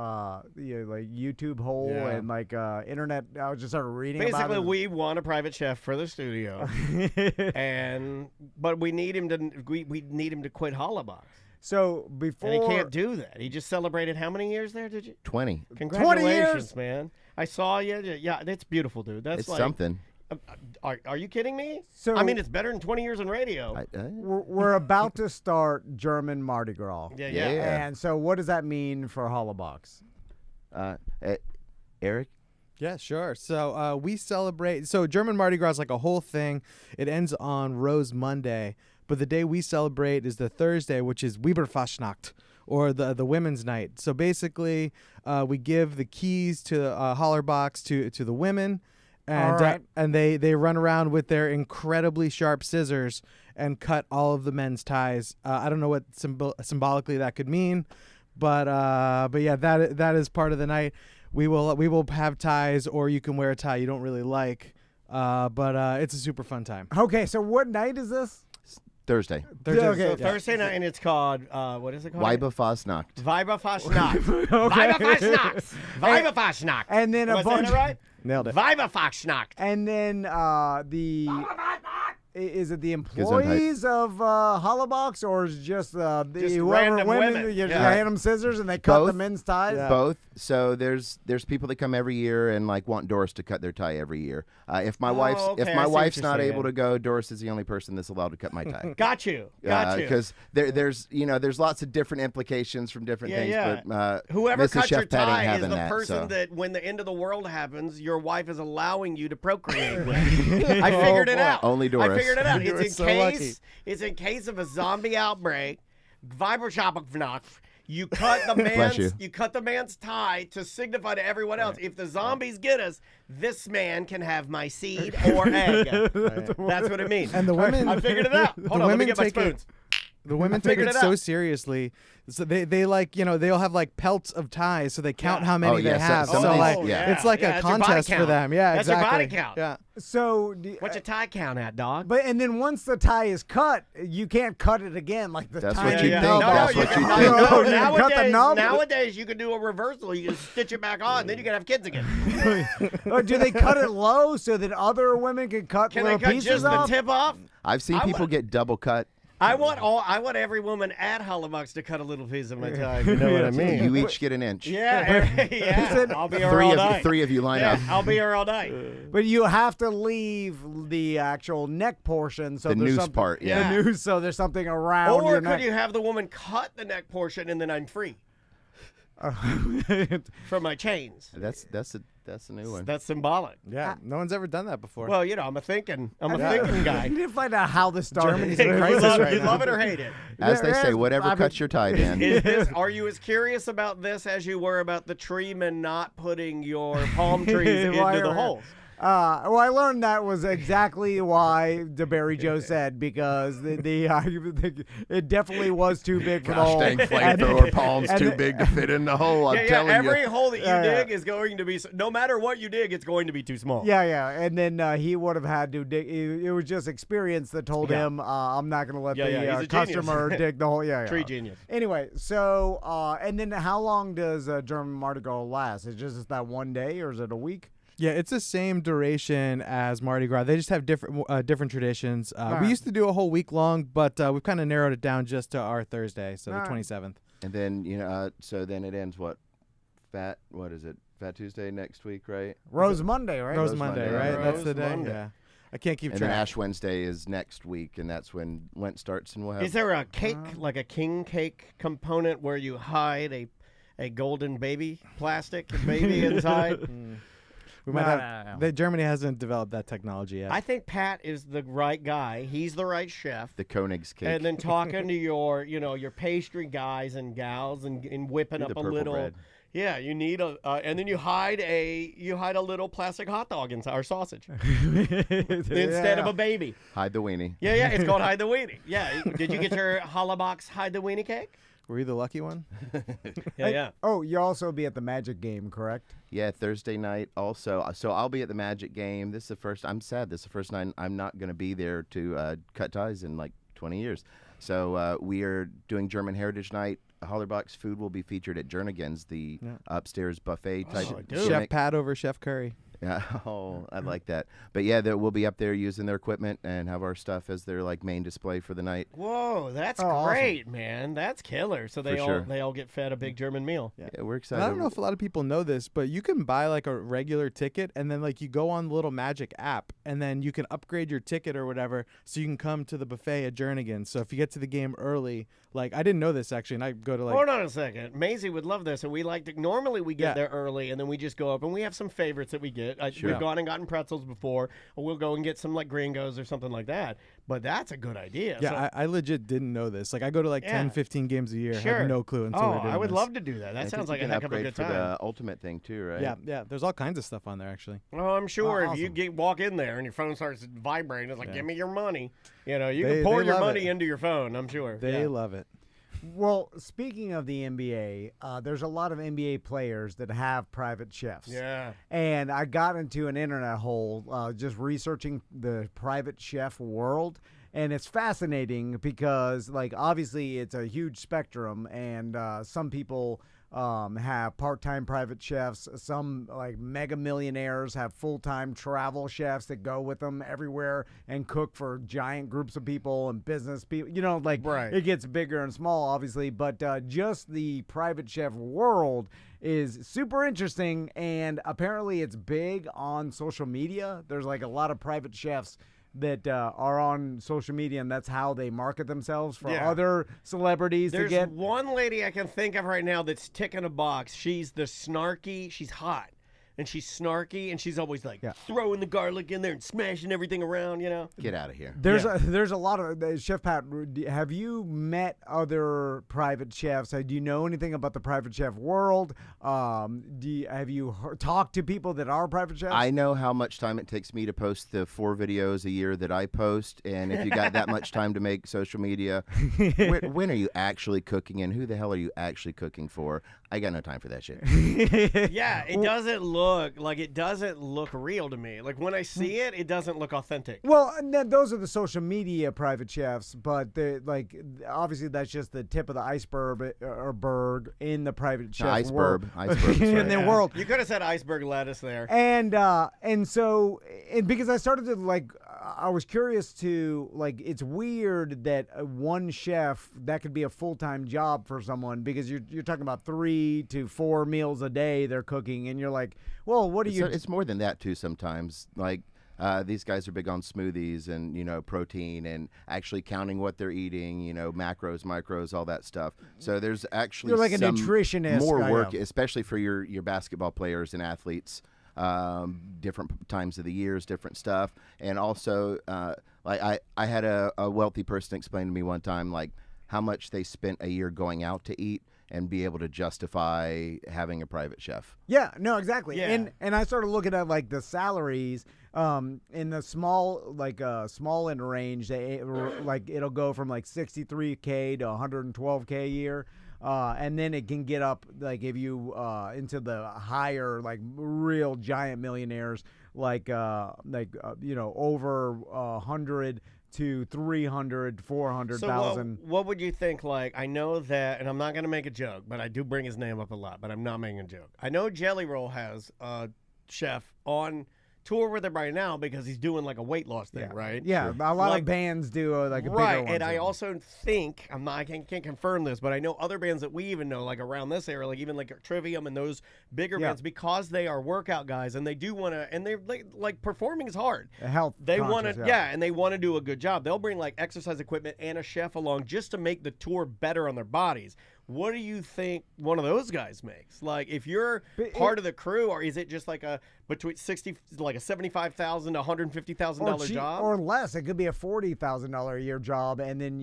Speaker 1: YouTube hole
Speaker 4: Yeah.
Speaker 1: and like internet. I was just started reading
Speaker 2: Basically,
Speaker 1: about it.
Speaker 2: we want a private chef for the studio, but we need him to we need him to quit Hollerbach.
Speaker 1: So before
Speaker 2: And he can't do that. He just celebrated how many years there? Did you?
Speaker 3: 20.
Speaker 2: Congratulations, man! I saw you. Yeah, that's beautiful, dude. That's
Speaker 3: It's
Speaker 2: like
Speaker 3: something.
Speaker 2: Are you kidding me?
Speaker 1: So
Speaker 2: I mean, it's better than 20 years in radio.
Speaker 1: we're about to start German Mardi Gras.
Speaker 2: yeah.
Speaker 3: Yeah.
Speaker 1: And so, what does that mean for Hollerbachs?
Speaker 3: Eric?
Speaker 4: Yeah, sure. So we celebrate. So German Mardi Gras is like a whole thing. It ends on Rose Monday, but the day we celebrate is the Thursday, which is Weiberfasnacht, or the women's night. So basically, we give the keys to Hollerbachs to the women, and
Speaker 1: All right.
Speaker 4: and they run around with their incredibly sharp scissors and cut all of the men's ties. I don't know what symbolically that could mean, but yeah, that is part of the night. We will have ties, or you can wear a tie you don't really like, but it's a super fun time.
Speaker 1: Okay, so what night is this?
Speaker 3: Thursday.
Speaker 1: Okay.
Speaker 2: So Thursday night, and it's called what is it called?
Speaker 3: Weiberfasnacht.
Speaker 2: Weiberfasnacht.
Speaker 1: Okay.
Speaker 2: Weiberfasnacht. Weiberfasnacht.
Speaker 1: And then
Speaker 2: Am
Speaker 1: a
Speaker 2: I saying
Speaker 1: bunch.
Speaker 2: it right?
Speaker 4: Nailed it.
Speaker 2: Weiberfasnacht.
Speaker 1: And then is it the employees of Hollerbachs, or is it just the
Speaker 2: Just
Speaker 1: whoever
Speaker 2: random
Speaker 1: women?
Speaker 2: women.
Speaker 1: You
Speaker 2: Yeah.
Speaker 1: hand them scissors and they cut the
Speaker 3: Both.
Speaker 1: men's ties.
Speaker 4: Yeah.
Speaker 3: Both. So there's people that come every year and like want Doris to cut their tie every year. If my
Speaker 2: okay, I see what
Speaker 3: wife's
Speaker 2: you're
Speaker 3: not
Speaker 2: saying.
Speaker 3: able to go, Doris is the only person that's allowed to cut my tie.
Speaker 2: Got you. Got you.
Speaker 3: Because there's lots of different implications from different things.
Speaker 2: Yeah.
Speaker 3: But
Speaker 2: Whoever
Speaker 3: Mrs.
Speaker 2: cuts
Speaker 3: Chef
Speaker 2: your
Speaker 3: Pat ain't
Speaker 2: tie is
Speaker 3: having
Speaker 2: the
Speaker 3: that,
Speaker 2: person
Speaker 3: so.
Speaker 2: that, when the end of the world happens, your wife is allowing you to procreate with. I figured it
Speaker 4: boy.
Speaker 2: out.
Speaker 3: Only
Speaker 2: I
Speaker 3: Doris.
Speaker 2: figured it out.
Speaker 4: You were
Speaker 2: It's
Speaker 4: so
Speaker 2: in
Speaker 4: lucky.
Speaker 2: case. It's in case of a zombie outbreak. Weiberfasnacht. You cut the
Speaker 3: you.
Speaker 2: cut the man's tie to signify to everyone else, if the zombies get us, this man can have my seed or egg. That's what it means.
Speaker 4: And the women,
Speaker 2: I figured it out. Hold on, let me
Speaker 4: women
Speaker 2: get my
Speaker 4: take it-
Speaker 2: spoons.
Speaker 4: The women take
Speaker 2: figured
Speaker 4: it
Speaker 2: it
Speaker 4: so
Speaker 2: out.
Speaker 4: seriously. So they like, they'll have like pelts of ties, so they count how many they have.
Speaker 3: some
Speaker 4: So
Speaker 3: of these-
Speaker 4: like,
Speaker 3: yeah.
Speaker 4: it's like a
Speaker 2: it's your body
Speaker 4: contest for
Speaker 2: count.
Speaker 4: them. Yeah,
Speaker 2: That's your
Speaker 4: exactly.
Speaker 2: body count.
Speaker 4: Yeah.
Speaker 1: So,
Speaker 2: What's your tie count at, dog?
Speaker 1: and then once the tie is cut, you can't cut it again. Like the
Speaker 3: That's
Speaker 1: tie.
Speaker 3: what you
Speaker 2: yeah.
Speaker 3: think.
Speaker 2: No,
Speaker 3: That's
Speaker 2: you
Speaker 3: what
Speaker 2: can-
Speaker 3: you
Speaker 2: no,
Speaker 3: think.
Speaker 2: no,
Speaker 1: You can cut the
Speaker 2: nowadays,
Speaker 1: knob.
Speaker 2: nowadays, you can do a reversal. You can stitch it back on, then you can have kids again.
Speaker 1: Or do they cut it low so that other women can cut
Speaker 2: Can
Speaker 1: little
Speaker 2: they cut
Speaker 1: pieces
Speaker 2: just
Speaker 1: off?
Speaker 2: the tip off?
Speaker 3: I've seen
Speaker 2: I
Speaker 3: people
Speaker 2: would-
Speaker 3: get double cut.
Speaker 2: I want every woman at Hollerbach to cut a little piece of my tie. You know what I mean?
Speaker 3: You each get an inch.
Speaker 2: Yeah. I'll be here
Speaker 3: Three
Speaker 2: all
Speaker 3: of
Speaker 2: night.
Speaker 3: three of you line up.
Speaker 2: I'll be here all night.
Speaker 1: But you have to leave the actual neck portion, so
Speaker 3: The
Speaker 1: there's
Speaker 3: noose
Speaker 1: something,
Speaker 3: part, yeah.
Speaker 1: the noose, so there's something around
Speaker 2: Or
Speaker 1: your
Speaker 2: could
Speaker 1: neck.
Speaker 2: you have the woman cut the neck portion and then I'm free from my chains?
Speaker 3: That's a new one.
Speaker 2: That's symbolic.
Speaker 4: Yeah. No one's ever done that before.
Speaker 2: Well, I'm a thinking guy.
Speaker 1: You need to find out how this started.
Speaker 4: Germany's in
Speaker 2: You
Speaker 4: crisis
Speaker 2: love,
Speaker 4: right
Speaker 2: you
Speaker 4: now.
Speaker 2: love it or hate it.
Speaker 3: As they
Speaker 1: Yeah,
Speaker 3: say, whatever
Speaker 1: I
Speaker 3: cuts
Speaker 1: mean-
Speaker 3: your tie, Dan.
Speaker 2: Are you as curious about this as you were about the treeman not putting your palm trees into
Speaker 1: Why-
Speaker 2: the holes?
Speaker 1: Well, I learned that was exactly why DeBerry Joe said, because it definitely was too big for the hole.
Speaker 3: flamethrower palms
Speaker 1: and
Speaker 3: too
Speaker 1: the-
Speaker 3: big to fit in the hole. I'm
Speaker 2: Yeah,
Speaker 3: telling
Speaker 2: every
Speaker 3: you.
Speaker 2: hole that you
Speaker 1: Yeah,
Speaker 2: dig is going to be, no matter what you dig, it's going to be too small.
Speaker 1: Yeah, and then he would have had to dig. It was just experience that told
Speaker 2: Yeah.
Speaker 1: him, I'm not going to let
Speaker 2: Yeah,
Speaker 1: the
Speaker 2: he's a genius.
Speaker 1: customer dig the hole. Yeah.
Speaker 2: Tree genius.
Speaker 1: Anyway, so and then how long does German Mardi Gras last? Is it just that one day, or is it a week?
Speaker 4: Yeah, it's the same duration as Mardi Gras. They just have different traditions. We
Speaker 1: Alright.
Speaker 4: used to do a whole week long, but we've kind of narrowed it down just to our Thursday, so the
Speaker 1: Alright.
Speaker 4: 27th.
Speaker 3: And then so then it ends what is it? Fat Tuesday next week, right?
Speaker 1: Rose Monday, right?
Speaker 4: Rose
Speaker 3: Rose
Speaker 4: Monday,
Speaker 3: Monday,
Speaker 4: right?
Speaker 3: yeah.
Speaker 4: That's
Speaker 2: Rose
Speaker 4: the day.
Speaker 2: Monday.
Speaker 4: Yeah, I can't keep
Speaker 3: And
Speaker 4: track.
Speaker 3: then Ash Wednesday is next week, and that's when Lent starts, and we'll have.
Speaker 2: Is there a cake, like a king cake component where you hide a golden baby, plastic baby inside?
Speaker 4: We might
Speaker 1: No,
Speaker 4: have.
Speaker 1: no.
Speaker 4: Germany hasn't developed that technology yet.
Speaker 2: I think Pat is the right guy. He's the right chef.
Speaker 3: the Koenig's cake?
Speaker 2: And then talking to your pastry guys and gals and whipping
Speaker 3: Do
Speaker 2: up
Speaker 3: the
Speaker 2: a
Speaker 3: purple
Speaker 2: little.
Speaker 3: bread.
Speaker 2: Yeah, you need and then you hide a little plastic hot dog inside or sausage instead of a baby.
Speaker 3: Hide the weenie.
Speaker 2: Yeah, it's called hide the weenie. Yeah, did you get your Hollebox hide the weenie cake?
Speaker 4: Were you the lucky one?
Speaker 2: Yeah.
Speaker 1: Oh, you also be at the Magic game, correct?
Speaker 3: Yeah, Thursday night also. So I'll be at the Magic game. This is the first. I'm sad. This is the first night I'm not going to be there to cut ties in like 20 years. So we are doing German Heritage Night. Hollerbach's food will be featured at Jernigan's, the upstairs buffet type.
Speaker 2: Oh, dude.
Speaker 4: Chef
Speaker 3: gimmick.
Speaker 4: Pat over Chef Curry.
Speaker 3: Yeah, I like that. But yeah, we'll be up there using their equipment and have our stuff as their like main display for the night.
Speaker 2: Whoa, that's
Speaker 1: Oh, awesome.
Speaker 2: great, man. That's killer. So they
Speaker 3: For
Speaker 2: all
Speaker 3: sure.
Speaker 2: they all get fed a big German meal.
Speaker 3: Yeah, we're
Speaker 4: And
Speaker 3: excited.
Speaker 4: I don't know if a lot of people know this, but you can buy like a regular ticket and then like you go on the little Magic app and then you can upgrade your ticket or whatever so you can come to the buffet at Jernigan. So if you get to the game early, like I didn't know this actually, and I go to like
Speaker 2: Hold on a second. Maisie would love this, and we like to. Normally, we get
Speaker 4: Yeah.
Speaker 2: there early, and then we just go up, and we have some favorites that we get.
Speaker 3: Sure.
Speaker 2: We've gone and gotten pretzels before, or we'll go and get some like gringos or something like that. But that's a good idea.
Speaker 4: yeah,
Speaker 2: So-
Speaker 4: I legit didn't know this. Like I go to like
Speaker 2: Yeah.
Speaker 4: 10, 15 games a year.
Speaker 2: Sure.
Speaker 4: Had no clue until
Speaker 2: oh,
Speaker 4: we're doing
Speaker 2: I would
Speaker 4: this.
Speaker 2: love to do that.
Speaker 3: I
Speaker 2: That
Speaker 3: think
Speaker 2: sounds
Speaker 3: you
Speaker 2: like a
Speaker 3: can
Speaker 2: heck of a
Speaker 3: upgrade
Speaker 2: good
Speaker 3: for
Speaker 2: time.
Speaker 3: the ultimate thing too, right?
Speaker 4: Yeah, there's all kinds of stuff on there actually.
Speaker 2: Oh, I'm sure if you
Speaker 1: awesome.
Speaker 2: walk in there and your phone starts vibrating, it's like, give me your money. You know, you
Speaker 4: They-
Speaker 2: can pour
Speaker 4: they
Speaker 2: your
Speaker 4: love
Speaker 2: money
Speaker 4: it.
Speaker 2: into your phone, I'm sure.
Speaker 4: They
Speaker 2: Yeah.
Speaker 4: love it.
Speaker 1: Well, speaking of the NBA, there's a lot of NBA players that have private chefs.
Speaker 2: Yeah.
Speaker 1: And I got into an internet hole just researching the private chef world. And it's fascinating because, like, obviously it's a huge spectrum, and some people have part-time private chefs. Some, like, mega millionaires have full-time travel chefs that go with them everywhere and cook for giant groups of people and business people. You know, like,
Speaker 2: Right.
Speaker 1: it gets bigger and small, obviously, but just the private chef world is super interesting, and apparently it's big on social media. There's, like, a lot of private chefs that are on social media, and that's how they market themselves for
Speaker 2: Yeah.
Speaker 1: other celebrities
Speaker 2: There's
Speaker 1: to get.
Speaker 2: one lady I can think of right now that's ticking a box. She's the snarky, she's hot. and she's snarky, and she's always like throwing the garlic in there and smashing everything around, you know?
Speaker 3: Get out of here.
Speaker 1: There's a lot of Chef Pat. Have you met other private chefs? Do you know anything about the private chef world? Have you talked to people that are private chefs?
Speaker 3: I know how much time it takes me to post the 4 videos a year that I post, and if you got that much time to make social media, when are you actually cooking, and who the hell are you actually cooking for? I got no time for that shit.
Speaker 2: Yeah, it doesn't look real to me. Like when I see it, it doesn't look authentic.
Speaker 1: Well, those are the social media private chefs, but obviously that's just the tip of the iceberg or berg in the private chef world.
Speaker 3: Iceberg
Speaker 1: in the world.
Speaker 2: You could have said iceberg lettuce there.
Speaker 1: And so because I started to I was curious to it's weird that one chef that could be a full-time job for someone, because you're talking about 3 to 4 meals a day they're cooking, and you're like, well, what are you?
Speaker 3: It's more than that too. Sometimes these guys are big on smoothies and protein and actually counting what they're eating, macros, micros, all that stuff. So there's actually
Speaker 1: you're like a nutritionist.
Speaker 3: More work, especially for your basketball players and athletes. Different times of the years, different stuff, and also I had a wealthy person explain to me one time how much they spent a year going out to eat and be able to justify having a private chef.
Speaker 1: Yeah, no, exactly.
Speaker 2: Yeah.
Speaker 1: And I started looking at the salaries in the small end range. It'll go from $63K to $112K a year. And then it can get up if you into the higher real giant millionaires over 100 to 300, 400,000.
Speaker 2: So what would you think? I know that, and I'm not going to make a joke, but I do bring his name up a lot, but I'm not making a joke. I know Jelly Roll has a chef on tour with him right now because he's doing a weight loss thing, right?
Speaker 1: Yeah, a lot of bands do a bigger one.
Speaker 2: Right, and I also think, I can't confirm this, but I know other bands that we even know, around this area, even Trivium and those bigger bands, because they are workout guys and they do want to, and they're performing is hard. They want to, and they want to do a good job. They'll bring exercise equipment and a chef along just to make the tour better on their bodies. What do you think one of those guys makes? If you're part of the crew, or is it just between a $75,000 to $150,000 job,
Speaker 1: or less? It could be a $40,000 a year job, and then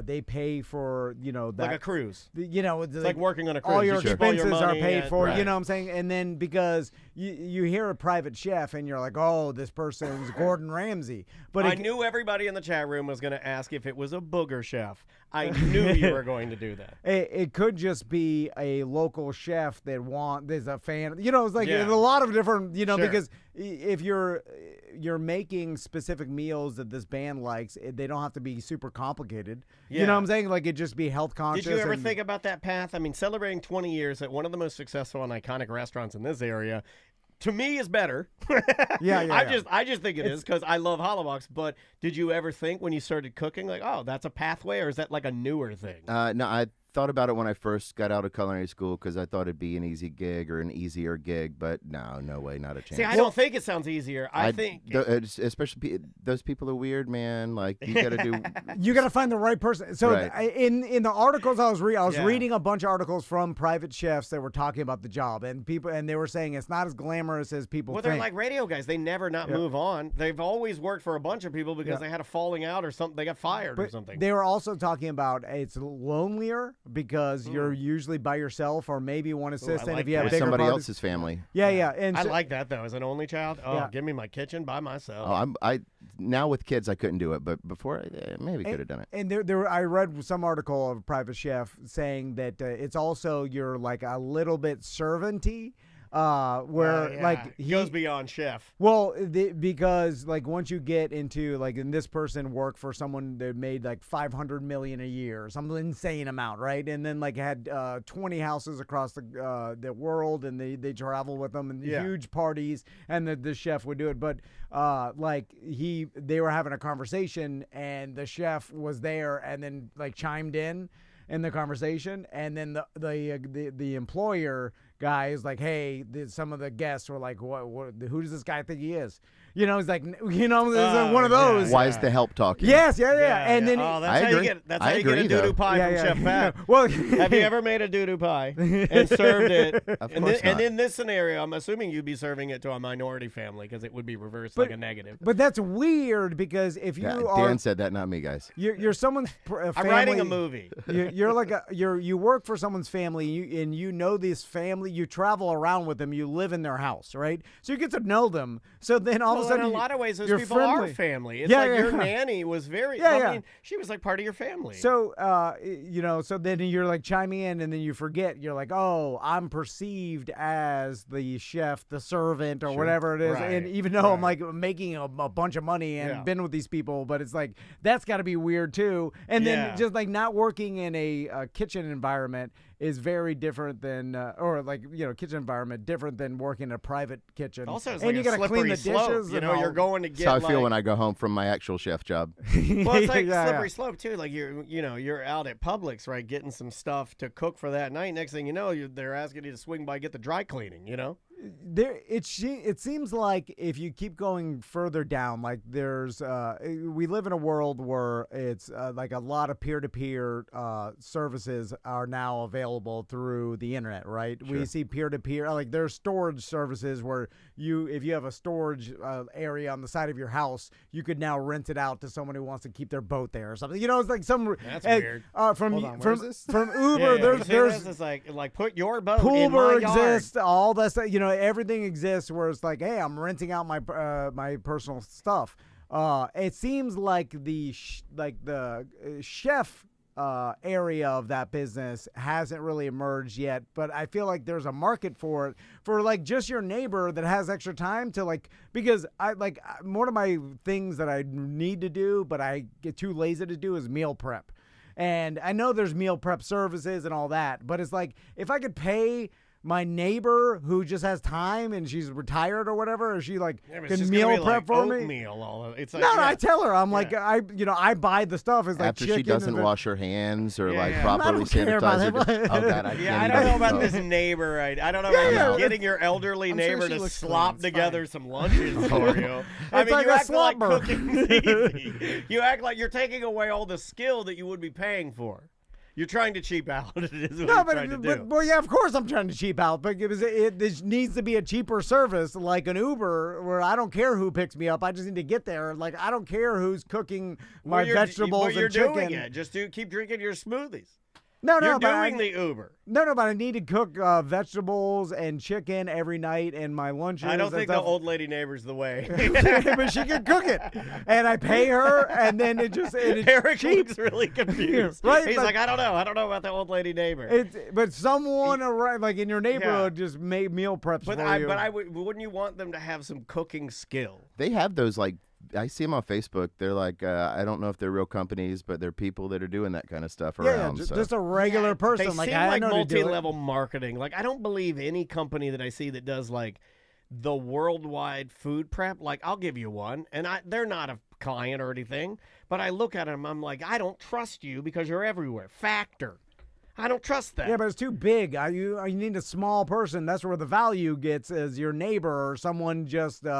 Speaker 1: they pay for that
Speaker 2: a cruise.
Speaker 1: It's
Speaker 2: like working on a cruise.
Speaker 1: All your expenses are paid for.
Speaker 2: Right.
Speaker 1: You know what I'm saying? And then because you hear a private chef, and you're like, oh, this person's Gordon Ramsay. But
Speaker 2: I knew everybody in the chat room was going to ask if it was a booger chef. I knew you were going to do that.
Speaker 1: It could just be a local chef that there's a fan. It's there's a lot of different,
Speaker 2: Sure.
Speaker 1: because if you're making specific meals that this band likes, they don't have to be super complicated.
Speaker 2: Yeah.
Speaker 1: You know what I'm saying? It just be health conscious.
Speaker 2: Did you ever think about that path? Celebrating 20 years at one of the most successful and iconic restaurants in this area, to me, is better. I just think it is because I love Hollerbach's. But did you ever think when you started cooking, oh, that's a pathway, or is that a newer thing?
Speaker 3: No, I thought about it when I first got out of culinary school because I thought it'd be an easy gig or an easier gig, but no way, not a chance.
Speaker 2: See, I don't think it sounds easier. I think
Speaker 3: especially those people are weird, man. You got to do.
Speaker 1: You got to find the right person. So
Speaker 3: right.
Speaker 1: in the articles I was reading a bunch of articles from private chefs that were talking about the job, and they were saying it's not as glamorous as people think.
Speaker 2: Well, they're like radio guys. They never move on. They've always worked for a bunch of people because they had a falling out or something. They got fired or something.
Speaker 1: They were also talking about it's lonelier because you're usually by yourself or maybe one assistant if you have
Speaker 3: with
Speaker 1: bigger
Speaker 3: somebody
Speaker 1: parties.
Speaker 3: else's family.
Speaker 1: Yeah. And
Speaker 2: I like that though. As an only child, give me my kitchen by myself.
Speaker 3: I now with kids I couldn't do it, but before maybe could have done it.
Speaker 1: And there I read some article of a private chef saying that it's also you're a little bit servanty. Where
Speaker 2: he goes beyond chef.
Speaker 1: Well, because once you get into and this person worked for someone that made $500 million a year, some insane amount, right? And then had 20 houses across the world, and they travel with them and huge parties, and the chef would do it. But they were having a conversation, and the chef was there, and then chimed in the conversation, and then the employer guy is like, hey, some of the guests were like, what? Who does this guy think he is? You know, he's like, you know, it's one of those.
Speaker 3: Why is the help talking?
Speaker 1: Yes, and then
Speaker 2: that's
Speaker 3: I
Speaker 2: how
Speaker 3: agree.
Speaker 2: you get. That's
Speaker 3: I
Speaker 2: how you get a
Speaker 3: agree,
Speaker 2: doo-doo
Speaker 3: though.
Speaker 2: pie from Chef Pat.
Speaker 1: Well,
Speaker 2: have you ever made a doo-doo pie and served it?
Speaker 3: Of
Speaker 2: and,
Speaker 3: course
Speaker 2: and
Speaker 3: not.
Speaker 2: in this scenario, I'm assuming you'd be serving it to a minority family because it would be reversed like a negative.
Speaker 1: But that's weird because if you
Speaker 3: Dan said that, not me, guys.
Speaker 1: you're someone's family.
Speaker 2: I'm writing a movie.
Speaker 1: You're like you work for someone's family, and you know this family. You travel around with them. You live in their house, right? So you get to know them. So then all of a sudden,
Speaker 2: in a lot of ways, those
Speaker 1: you're
Speaker 2: people
Speaker 1: friendly.
Speaker 2: are family. It's like your nanny was very. I mean, she was like part of your family.
Speaker 1: So you know, so then you're like chiming in, and then you forget. You're like, oh, I'm perceived as the chef, the servant, or whatever it is.
Speaker 2: Right.
Speaker 1: And even though I'm like making a bunch of money and been with these people, but it's like that's got to be weird too. And then just like not working in a kitchen environment is very different than, or like, you know, kitchen environment different than working in a private kitchen.
Speaker 2: Also, it's
Speaker 1: and
Speaker 2: like
Speaker 1: you
Speaker 2: a
Speaker 1: gotta clean the
Speaker 2: slippery slope.
Speaker 1: dishes.
Speaker 2: You know, you're going to get.
Speaker 3: That's how I feel when I go home from my actual chef job.
Speaker 2: Well, it's like slippery slope too. Like you're out at Publix, right, getting some stuff to cook for that night. Next thing you know, they're asking you to swing by, get the dry cleaning. You know.
Speaker 1: It seems like if you keep going further down, like there's we live in a world where it's like a lot of peer-to-peer services are now available through the internet, right?
Speaker 3: Sure.
Speaker 1: We see peer-to-peer, like there's storage services where if you have a storage area on the side of your house, you could now rent it out to someone who wants to keep their boat there or something. You know, it's like some
Speaker 2: that's weird.
Speaker 1: From Uber.
Speaker 2: Yeah,
Speaker 1: there's
Speaker 2: this like put your boat in my
Speaker 1: Poolber
Speaker 2: yard.
Speaker 1: exists, all that stuff. You know, everything exists where it's like, hey, I'm renting out my my personal stuff. It seems like the chef area of that business hasn't really emerged yet, but I feel like there's a market for it, for like just your neighbor that has extra time to like, because I like one of my things that I need to do but I get too lazy to do is meal prep. And I know there's meal prep services and all that, but it's like if I could pay my neighbor who just has time and she's retired or whatever, or she like can meal prep for me.
Speaker 2: It's like,
Speaker 1: no, I tell her I'm like I buy the stuff. It's like
Speaker 3: after
Speaker 1: chicken
Speaker 3: she doesn't wash her hands or like
Speaker 1: I
Speaker 3: properly
Speaker 1: don't care about
Speaker 3: sanitize her.
Speaker 1: it.
Speaker 3: Oh God,
Speaker 2: I don't know about this neighbor. I don't know about getting your elderly
Speaker 4: I'm sure
Speaker 2: neighbor
Speaker 4: she
Speaker 2: to
Speaker 4: looks
Speaker 2: slop
Speaker 4: clean. It's
Speaker 2: together some lunches for you. I mean,
Speaker 1: like
Speaker 2: you
Speaker 1: a
Speaker 2: act like
Speaker 1: slumber.
Speaker 2: cooking's easy. You act like you're taking away all the skill that you would be paying for. You're trying to cheap out. Is what you're trying to do.
Speaker 1: Well, yeah, of course I'm trying to cheap out, but it needs to be a cheaper service like an Uber where I don't care who picks me up. I just need to get there. Like, I don't care who's cooking my vegetables and chicken.
Speaker 2: Doing it. Just keep drinking your smoothies.
Speaker 1: No,
Speaker 2: You're doing the Uber.
Speaker 1: No, but I need to cook vegetables and chicken every night and my lunches.
Speaker 2: I don't think the old lady neighbor's the way.
Speaker 1: But she can cook it, and I pay her, and then it's
Speaker 2: Eric
Speaker 1: cheap.
Speaker 2: looks really confused.
Speaker 1: Right?
Speaker 2: He's like, I don't know about the old lady neighbor.
Speaker 1: But someone around, like in your neighborhood, just make meal preps for you.
Speaker 2: But wouldn't you want them to have some cooking skill?
Speaker 3: They have those like. I see them on Facebook. They're like, I don't know if they're real companies, but they're people that are doing that kind of stuff around.
Speaker 1: Just a regular person.
Speaker 2: They
Speaker 1: like,
Speaker 2: seem
Speaker 1: I
Speaker 2: like
Speaker 1: know
Speaker 2: multi-level marketing. Like, I don't believe any company that I see that does like the worldwide food prep. Like, I'll give you one, and they're not a client or anything, but I look at them, I'm like, I don't trust you because you're everywhere. Factor. I don't trust that.
Speaker 1: Yeah, but it's too big. You need a small person. That's where the value gets as your neighbor or someone just, cheap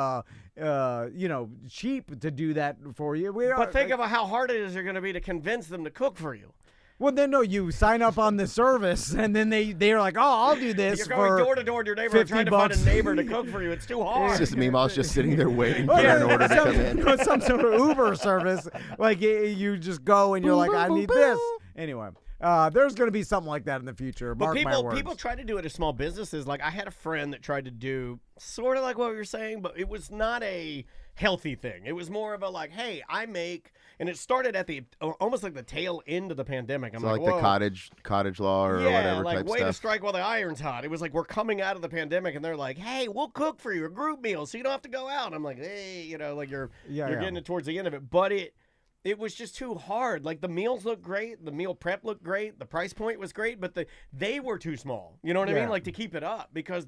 Speaker 1: to do that for you.
Speaker 2: But think of how hard it is going to be to convince them to cook for you.
Speaker 1: Well, then no, you sign up on the service, and then they're like, "Oh, I'll do this."
Speaker 2: You're going door to door to your neighbor and trying to find a neighbor to cook for you. It's too hard.
Speaker 3: It's just me. I was just sitting there waiting for an order to come in.
Speaker 1: Some sort of Uber service, like you just go and you're like, "I need this." Anyway. There's going to be something like that in the future. Mark my words.
Speaker 2: People try to do it as small businesses. Like I had a friend that tried to do sort of like what you were saying, but it was not a healthy thing. It was more of a like, hey, I make, and it started at the almost like the tail end of the pandemic. I'm
Speaker 3: like the cottage law or whatever
Speaker 2: like
Speaker 3: type
Speaker 2: way
Speaker 3: stuff.
Speaker 2: to strike while the iron's hot. It was like we're coming out of the pandemic, and they're like, hey, we'll cook for you a group meal, so you don't have to go out. I'm like, hey, like you're getting it towards the end of it, but it was just too hard. Like the meals looked great, the meal prep looked great, the price point was great, but they were too small. You know what I mean? Like to keep it up because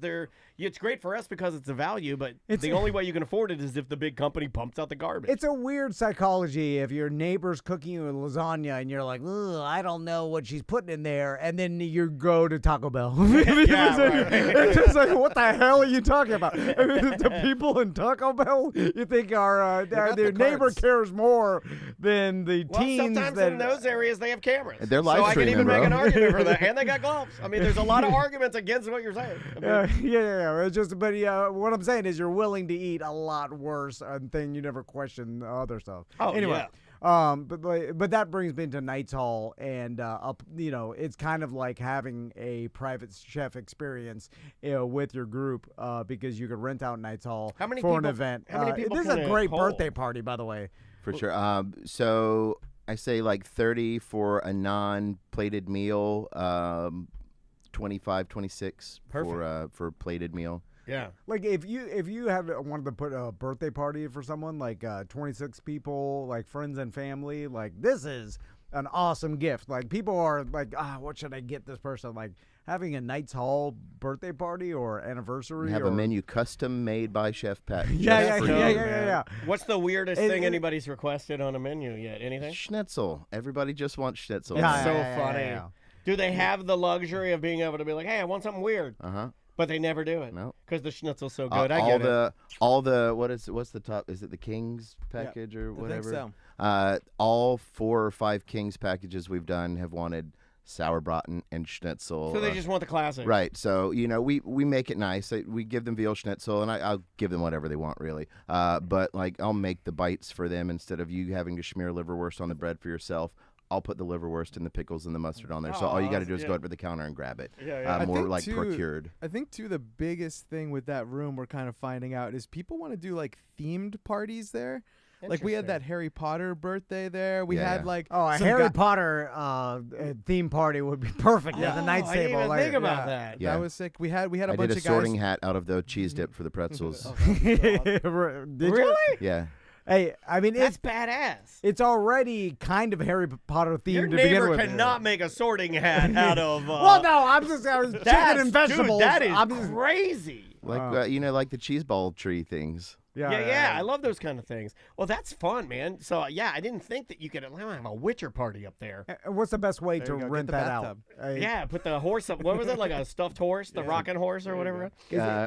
Speaker 2: it's great for us because it's a value, but the only way you can afford it is if the big company pumps out the garbage.
Speaker 1: It's a weird psychology if your neighbor's cooking you a lasagna and you're like, ugh, I don't know what she's putting in there, and then you go to Taco Bell. It's just like, what the hell are you talking about? The people in Taco Bell you think are their neighbor cares more than the teens.
Speaker 2: Sometimes in those areas they have cameras.
Speaker 3: They're live
Speaker 2: so I can
Speaker 3: streaming,
Speaker 2: even
Speaker 3: bro.
Speaker 2: make an argument for that. And they got gloves. I mean, there's a lot of arguments against what you're saying.
Speaker 1: It's just, but what I'm saying is you're willing to eat a lot worse thing you never question the other stuff.
Speaker 2: Oh,
Speaker 1: anyway.
Speaker 2: yeah.
Speaker 1: But that brings me to Knights Hall, and it's kind of like having a private chef experience, with your group, because you could rent out Knights Hall for an event.
Speaker 2: How many people
Speaker 1: this is a great birthday party, by the way.
Speaker 3: For sure. So I say like 30 for a non-plated meal, 25, 26 for plated meal.
Speaker 2: Yeah.
Speaker 1: Like if you had wanted to put a birthday party for someone, like 26 people, like friends and family, like this is an awesome gift. Like people are like, what should I get this person? Like having a Knights Hall birthday party or anniversary.
Speaker 3: Have a menu custom made by Chef Pat.
Speaker 1: Yeah.
Speaker 2: What's the weirdest thing anybody's requested on a menu yet? Anything?
Speaker 3: Schnitzel. Everybody just wants schnitzel.
Speaker 2: It's so funny. Yeah. Do they have the luxury of being able to be like, hey, I want something weird? But they never do it.
Speaker 3: No.
Speaker 2: Because the schnitzel's so good. I get it.
Speaker 3: What's the top? Is it the King's package or whatever?
Speaker 4: I think so.
Speaker 3: All 4 or 5 King's packages we've done have wanted sauerbraten and schnitzel.
Speaker 2: So they just want the classic.
Speaker 3: Right. So, we make it nice. We give them veal schnitzel, and I'll give them whatever they want, really. But, like, I'll make the bites for them instead of you having to smear liverwurst on the bread for yourself. I'll put the liverwurst and the pickles and the mustard on there. So all you got to do is go up to the counter and grab it. More like procured.
Speaker 4: I think, too, the biggest thing with that room we're kind of finding out is people want to do, like, themed parties there. Like, we had that Harry Potter birthday there. We had, like...
Speaker 1: a Harry Potter theme party would be perfect at the Knights table.
Speaker 2: I didn't even think about that.
Speaker 4: That was sick. We had a bunch of guys...
Speaker 3: I did a sorting hat out of the cheese dip for the pretzels.
Speaker 1: Did
Speaker 2: really?
Speaker 3: Yeah.
Speaker 1: Hey, I mean,
Speaker 2: that's badass.
Speaker 1: It's already kind of Harry Potter themed
Speaker 2: Your
Speaker 1: to begin
Speaker 2: neighbor
Speaker 1: with.
Speaker 2: cannot make a sorting hat out of.
Speaker 1: Well, no, I was chicken and vegetables.
Speaker 2: Dude, that is crazy.
Speaker 3: Like like the cheese ball tree things.
Speaker 2: Yeah. I love those kind of things. Well, that's fun, man. So, I didn't think that you could have a Witcher party up there.
Speaker 1: What's the best way to rent that out?
Speaker 2: Put the horse up. What was it, like a stuffed horse, the rocking horse or whatever?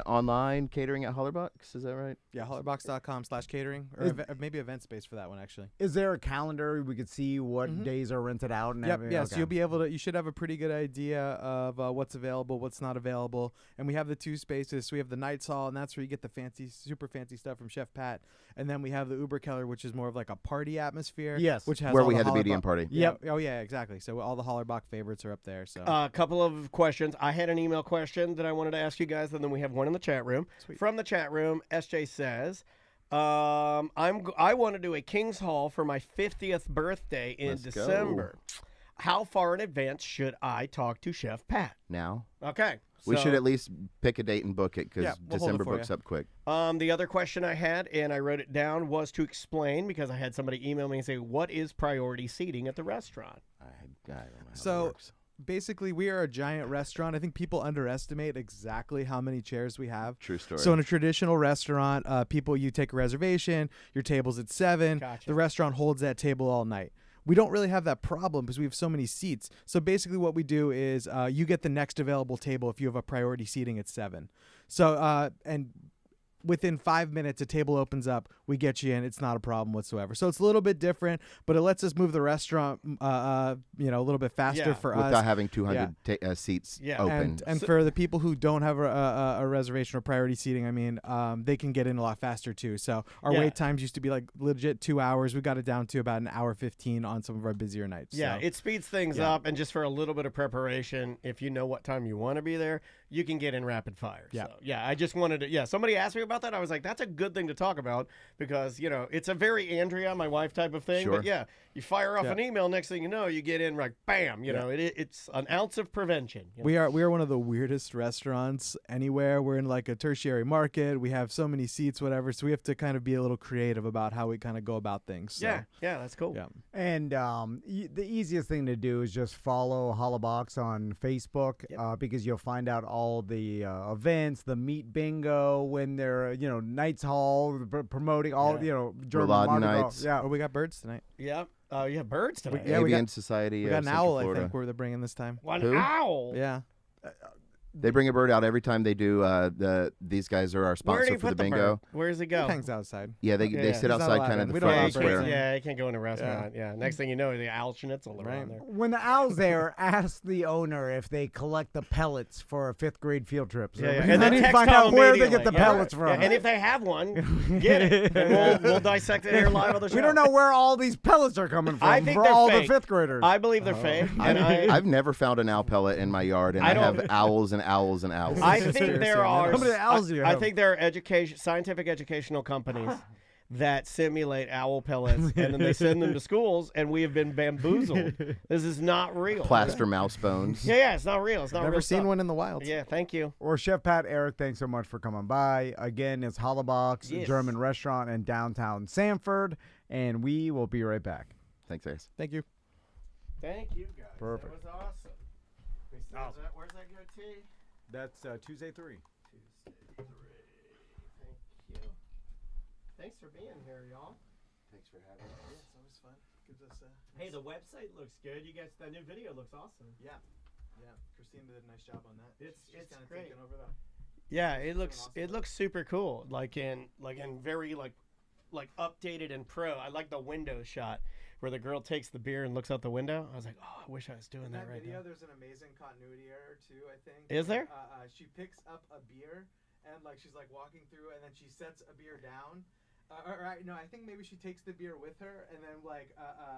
Speaker 3: Online catering at Hollerbach, is that right?
Speaker 4: Yeah, hollerbach.com/catering, or maybe event space for that one, actually.
Speaker 1: Is there a calendar we could see what days are rented out? And everything?
Speaker 4: Yeah, so you'll be able to, you should have a pretty good idea of what's available, what's not available. And we have the 2 spaces. So we have the Knights Hall, and that's where you get the super fancy stuff from Chef Pat. And then we have the Uberkeller, which is more of like a party atmosphere.
Speaker 1: Yes.
Speaker 4: Which has
Speaker 3: where we had the BDM party.
Speaker 4: Yep. Oh, yeah, exactly. So all the Hollerbach favorites are up there. So
Speaker 2: a couple of questions. I had an email question that I wanted to ask you guys, and then we have one in the chat room.
Speaker 4: Sweet.
Speaker 2: From the chat room, SJ says, I want to do a King's Hall for my 50th birthday in December. How far in advance should I talk to Chef Pat?
Speaker 3: Now.
Speaker 2: Okay.
Speaker 3: We should at least pick a date and book it because December books up quick.
Speaker 2: The other question I had, and I wrote it down, was to explain, because I had somebody email me and say, what is priority seating at the restaurant?
Speaker 3: I don't know how that works.
Speaker 4: Basically, we are a giant restaurant. I think people underestimate exactly how many chairs we have.
Speaker 3: True story.
Speaker 4: So in a traditional restaurant, you take a reservation, your table's at 7.
Speaker 2: Gotcha.
Speaker 4: The restaurant holds that table all night. We don't really have that problem because we have so many seats. So basically what we do is you get the next available table if you have a priority seating at 7. So and within 5 minutes, a table opens up. We get you in. It's not a problem whatsoever. So it's a little bit different, but it lets us move the restaurant, a little bit faster for us
Speaker 3: without having 200 seats open.
Speaker 4: And for the people who don't have a reservation or priority seating, I mean, they can get in a lot faster too. So our wait times used to be like legit 2 hours. We got it down to about 1:15 on some of our busier nights.
Speaker 2: Yeah,
Speaker 4: so.
Speaker 2: It speeds things up, and just for a little bit of preparation, if you know what time you want to be there, you can get in rapid fire.
Speaker 4: Yeah.
Speaker 2: So, I just wanted to. Somebody asked me about that. I was like, that's a good thing to talk about because it's a very Andrea, my wife, type of thing.
Speaker 3: Sure.
Speaker 2: But You fire off an email, next thing you know, you get in like bam. You know, it's an ounce of prevention. You know?
Speaker 4: We are one of the weirdest restaurants anywhere. We're in like a tertiary market. We have so many seats, whatever. So we have to kind of be a little creative about how we kind of go about things. So.
Speaker 2: Yeah, that's cool.
Speaker 4: Yeah.
Speaker 1: And the easiest thing to do is just follow Hollerbach on Facebook because you'll find out all the events, the meat bingo when they're Knights Hall promoting all German Mardi Gras.
Speaker 4: Yeah, we got birds tonight.
Speaker 2: Yep. Oh, you have birds tonight.
Speaker 3: Avian Society.
Speaker 4: We got an
Speaker 3: Central
Speaker 4: owl.
Speaker 3: Florida.
Speaker 4: I think they're bringing this time.
Speaker 2: One owl.
Speaker 4: Yeah.
Speaker 3: They bring a bird out every time they do. These guys are our sponsor for the bingo.
Speaker 2: Where does it go?
Speaker 4: It hangs outside.
Speaker 3: Yeah, they sit outside kind of the front square.
Speaker 2: Yeah, you can't go in a restaurant. Yeah. Next thing you know, the owl schnitzel around there.
Speaker 1: When the owl's there, ask the owner if they collect the pellets for a 5th grade field trip. So
Speaker 2: and then
Speaker 1: find out where they get the pellets from.
Speaker 2: And if they have one, get it. And we'll dissect it here live on the show.
Speaker 1: We don't know where all these pellets are coming from.
Speaker 2: I think
Speaker 1: for
Speaker 2: they're
Speaker 1: all
Speaker 2: fake.
Speaker 1: the 5th graders.
Speaker 2: I believe they're fake.
Speaker 3: I've never found an owl pellet in my yard, and I have owls and owls and owls.
Speaker 2: I think there are.
Speaker 1: How many owls do you have?
Speaker 2: I think there are scientific educational companies that simulate owl pellets, and then they send them to schools, and we have been bamboozled. This is not real.
Speaker 3: Plaster mouse bones.
Speaker 2: Yeah, it's not real. It's not
Speaker 4: Never
Speaker 2: real
Speaker 4: seen
Speaker 2: stuff.
Speaker 4: one in the wild.
Speaker 2: Yeah, thank you.
Speaker 1: Or Chef Pat, Eric, thanks so much for coming by. Again, it's Hollerbach's German restaurant in downtown Sanford, and we will be right back.
Speaker 3: Thanks, guys.
Speaker 4: Thank you.
Speaker 2: Thank you, guys.
Speaker 1: Perfect.
Speaker 2: That was awesome. Where's that goatee?
Speaker 1: That's Tuesday 3.
Speaker 2: Thank you. Thanks for being here, y'all.
Speaker 3: Thanks for having us.
Speaker 4: Yeah, it's always fun. Gives us
Speaker 2: Hey, the website looks good. You guys, that new video looks awesome.
Speaker 4: Yeah. Christine did a nice job on that.
Speaker 2: It's
Speaker 4: kind of
Speaker 2: great.
Speaker 4: taken over that.
Speaker 2: Yeah, it looks super cool. Like in very like updated and pro. I like the window shot where the girl takes the beer and looks out the window. I was like, oh, I wish I was doing that right
Speaker 4: video,
Speaker 2: now.
Speaker 4: There's an amazing continuity error too, I think.
Speaker 2: Is there?
Speaker 4: She picks up a beer and she's walking through and then she sets a beer down. No, I think maybe she takes the beer with her and then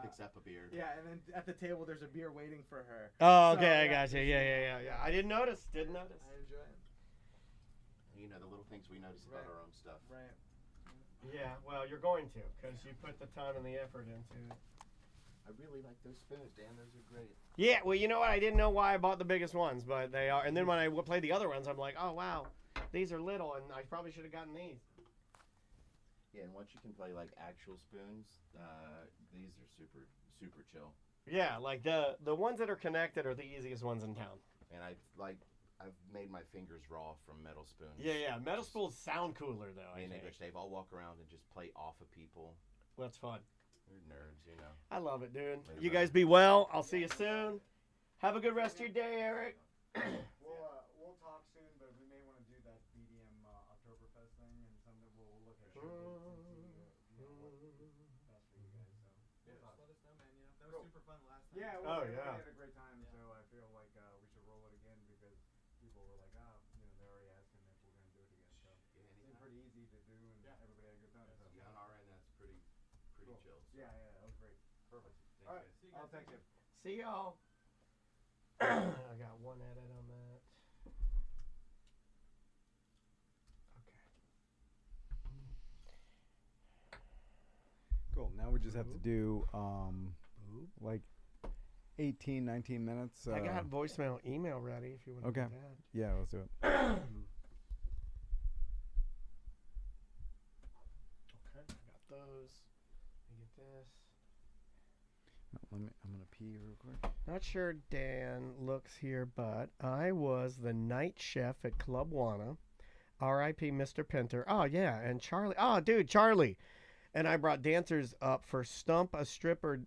Speaker 3: picks up a beer.
Speaker 4: Yeah, and then at the table there's a beer waiting for her.
Speaker 2: Oh, okay, I got you. Yeah. I didn't notice.
Speaker 4: I enjoy it.
Speaker 3: The little things we notice about our own stuff.
Speaker 4: Right.
Speaker 2: Yeah, well, you're going to because you put the time and the effort into it.
Speaker 3: I really like those spoons, Dan. Those are great.
Speaker 2: Yeah, well, you know what? I didn't know why I bought the biggest ones, but they are. And then when I played the other ones, I'm like, oh, wow, these are little, and I probably should have gotten these.
Speaker 3: Yeah, and once you can play actual spoons, these are super, super chill.
Speaker 2: Yeah, like the ones that are connected are the easiest ones in town.
Speaker 3: And I've made my fingers raw from metal spoons.
Speaker 2: Yeah. Metal spoons sound cooler though.
Speaker 3: In English, Dave, I'll walk around and just play off of people.
Speaker 2: That's fun.
Speaker 3: We're nerds,
Speaker 2: I love it, dude. You guys be well. I'll see you soon. Have a good rest of your day, Eric.
Speaker 1: We'll talk soon, but we may want to do that BDM Oktoberfest thing and something we'll look at show dates and see what's best for you guys. So
Speaker 4: Just let us know, man. That was super fun last time.
Speaker 1: yeah, we had a great time. So I feel like we should roll it again because people were like, they're already asking if we're gonna do it again. So it seemed pretty easy to do, and everybody had a good time. So
Speaker 3: Yeah, on our end, that's pretty
Speaker 1: cool.
Speaker 3: chill.
Speaker 1: Yeah, that was great. Perfect. All right, I'll take it.
Speaker 2: See y'all. I got one edit on that.
Speaker 1: Cool. Now we just have to do 18, 19 minutes.
Speaker 2: I got voicemail email ready if you want to
Speaker 1: Okay.
Speaker 2: do that.
Speaker 1: Yeah, let's do it.
Speaker 2: Okay, I got those. Let me get this.
Speaker 1: I'm gonna pee real quick.
Speaker 2: Not sure Dan looks here, but I was the night chef at Club Wana. R.I.P. Mr. Pinter. Oh, yeah, and Charlie. Oh, dude, Charlie. And I brought dancers up for Stump a Stripper.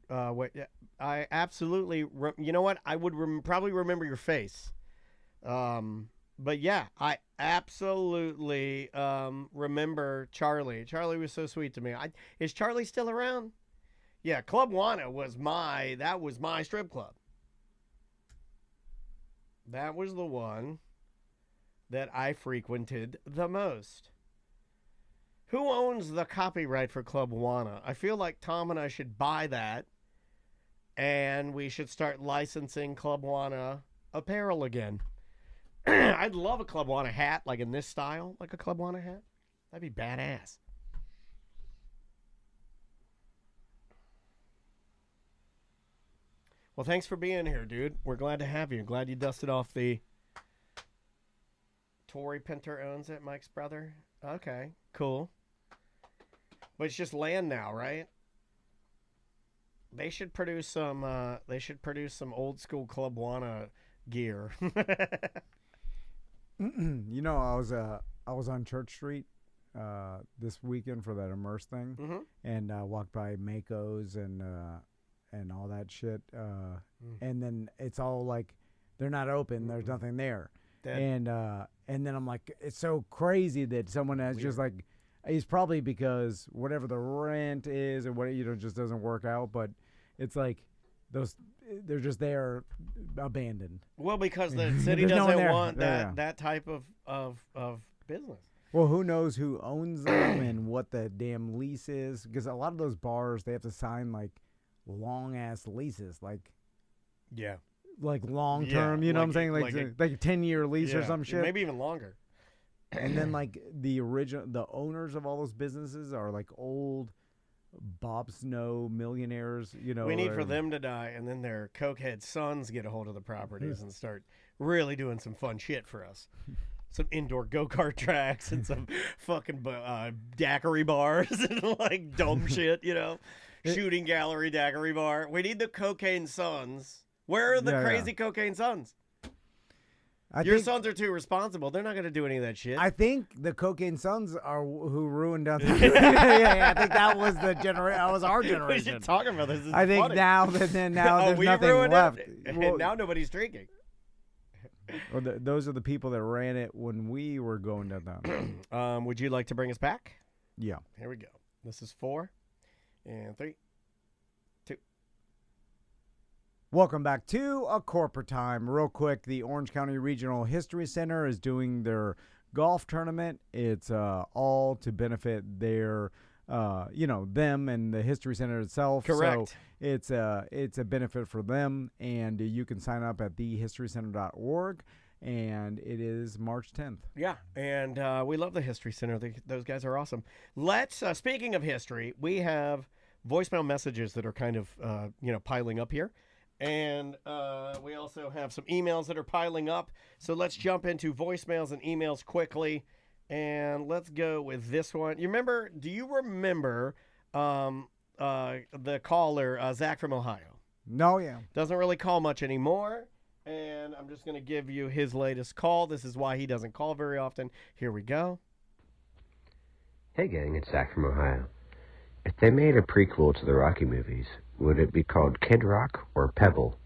Speaker 2: I absolutely, you know what? I would probably remember your face. But yeah, I absolutely remember Charlie. Charlie was so sweet to me. Is Charlie still around? Yeah, Club Wana was my strip club. That was the one that I frequented the most. Who owns the copyright for Club Wana? I feel like Tom and I should buy that, and we should start licensing Club Wana apparel again. I'd love a Club Wana hat, like in this style, like a Club Wana hat. That'd be badass. Well, thanks for being here, dude. We're glad to have you. Glad you dusted off the... Tory Pinter owns it, Mike's brother. Okay, cool. But it's just land now, right? They should produce some. They should produce some old school Club Wana gear.
Speaker 1: You know, I was on Church Street this weekend for that Immerse thing, and walked by Mako's and all that shit. And then it's all like they're not open. There's nothing there. And then I'm like, it's so crazy that someone has just like, it's probably because whatever the rent is or what, you know, just doesn't work out. But it's like they're just there abandoned.
Speaker 2: Well, because the city doesn't want that type of business.
Speaker 1: Well, who knows who owns them and what the damn lease is? Because a lot of those bars, they have to sign like long ass leases, like long term. You know what I'm saying? Like a 10-year lease or some shit.
Speaker 2: Maybe even longer.
Speaker 1: And then like the owners of all those businesses are like old Bob Snow millionaires. You know,
Speaker 2: we need for them to die, and then their cokehead sons get a hold of the properties and start really doing some fun shit for us. Some indoor go-kart tracks and some fucking daiquiri bars and like dumb shit, you know, shooting gallery daiquiri bar. We need the cocaine sons. Where are the crazy cocaine sons? Your sons are too responsible. They're not going to do any of that shit.
Speaker 1: I think the cocaine sons are who ruined us. I think that was the generation. That was our generation.
Speaker 2: We should talk about this.
Speaker 1: I think now there's nothing left.
Speaker 2: And now nobody's drinking.
Speaker 1: Well, those are the people that ran it when we were going down.
Speaker 2: Would you like to bring us back?
Speaker 1: Yeah.
Speaker 2: Here we go. This is 4 and 3, 2.
Speaker 1: Welcome back to A Corporate Time. Real quick, the Orange County Regional History Center is doing their golf tournament. It's all to benefit their, them and the History Center itself.
Speaker 2: Correct.
Speaker 1: So it's a benefit for them, and you can sign up at thehistorycenter.org, and it is March 10th.
Speaker 2: Yeah, and we love the History Center. Those guys are awesome. Let's, speaking of history, we have voicemail messages that are kind of, piling up here. And we also have some emails that are piling up. So let's jump into voicemails and emails quickly. And let's go with this one. Do you remember the caller, Zach from Ohio?
Speaker 1: No, yeah.
Speaker 2: Doesn't really call much anymore. And I'm just going to give you his latest call. This is why he doesn't call very often. Here we go.
Speaker 5: Hey, gang, it's Zach from Ohio. If they made a prequel to the Rocky movies, would it be called Kid Rock or Pebble?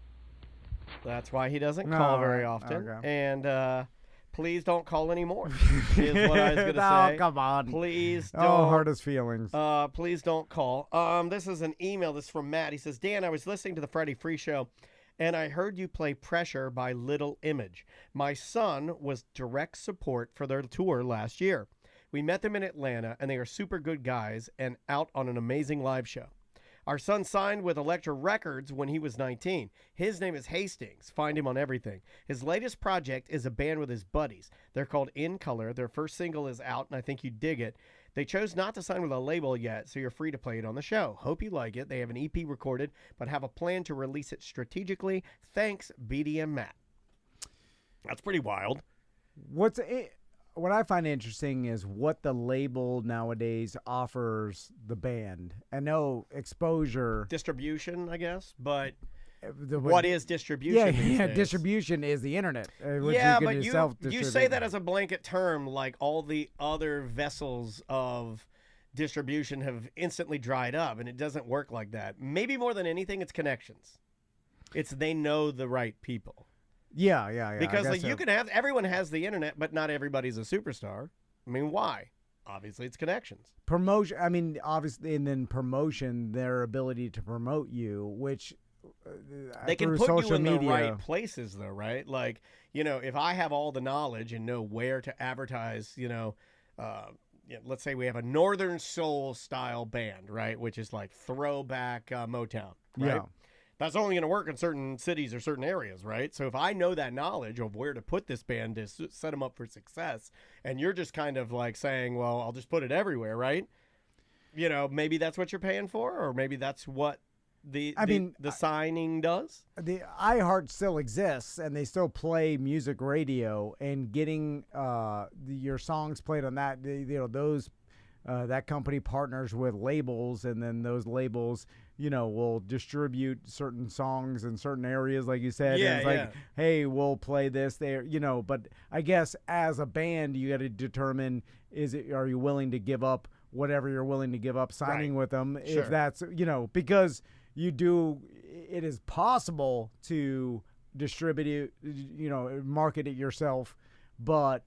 Speaker 2: That's why he doesn't call very often.
Speaker 1: Okay.
Speaker 2: And please don't call anymore, is what I was going to say.
Speaker 1: Oh, come on.
Speaker 2: Please don't.
Speaker 1: Oh, hurt his feelings.
Speaker 2: Please don't call. This is an email. This is from Matt. He says, Dan, I was listening to the Friday Free Show, and I heard you play Pressure by Little Image. My son was direct support for their tour last year. We met them in Atlanta, and they are super good guys and out on an amazing live show. Our son signed with Elektra Records when he was 19. His name is Hastings. Find him on everything. His latest project is a band with his buddies. They're called In Color. Their first single is out, and I think you dig it. They chose not to sign with a label yet, so you're free to play it on the show. Hope you like it. They have an EP recorded, but have a plan to release it strategically. Thanks, BDM Matt. That's pretty wild.
Speaker 1: What I find interesting is what the label nowadays offers the band. I know exposure.
Speaker 2: Distribution, I guess, but what is distribution?
Speaker 1: Yeah, distribution is the internet.
Speaker 2: But you say that as a blanket term, like all the other vessels of distribution have instantly dried up, and it doesn't work like that. Maybe more than anything, it's connections. They know the right people.
Speaker 1: Yeah.
Speaker 2: Because everyone has the internet, but not everybody's a superstar. I mean, why? Obviously, it's connections.
Speaker 1: Promotion. I mean, obviously, and then promotion, their ability to promote you, which
Speaker 2: they can put you in the right places, though, right? Like, if I have all the knowledge and know where to advertise, let's say we have a Northern Soul style band, right, which is like throwback Motown, right?
Speaker 1: Yeah.
Speaker 2: That's only going to work in certain cities or certain areas, right? So if I know that knowledge of where to put this band to set them up for success, and you're just kind of like saying, well, I'll just put it everywhere, right? Maybe that's what you're paying for, or maybe that's what the signing does?
Speaker 1: The iHeart still exists, and they still play music radio, and getting your songs played on that, those that company partners with labels, and then those labels, will distribute certain songs in certain areas, like you said.
Speaker 2: Yeah,
Speaker 1: and it's like, hey, we'll play this there, but I guess as a band, you got to determine, are you willing to give up whatever you're willing to give up signing with them?
Speaker 2: Sure.
Speaker 1: If that's, because it is possible to distribute it, market it yourself, but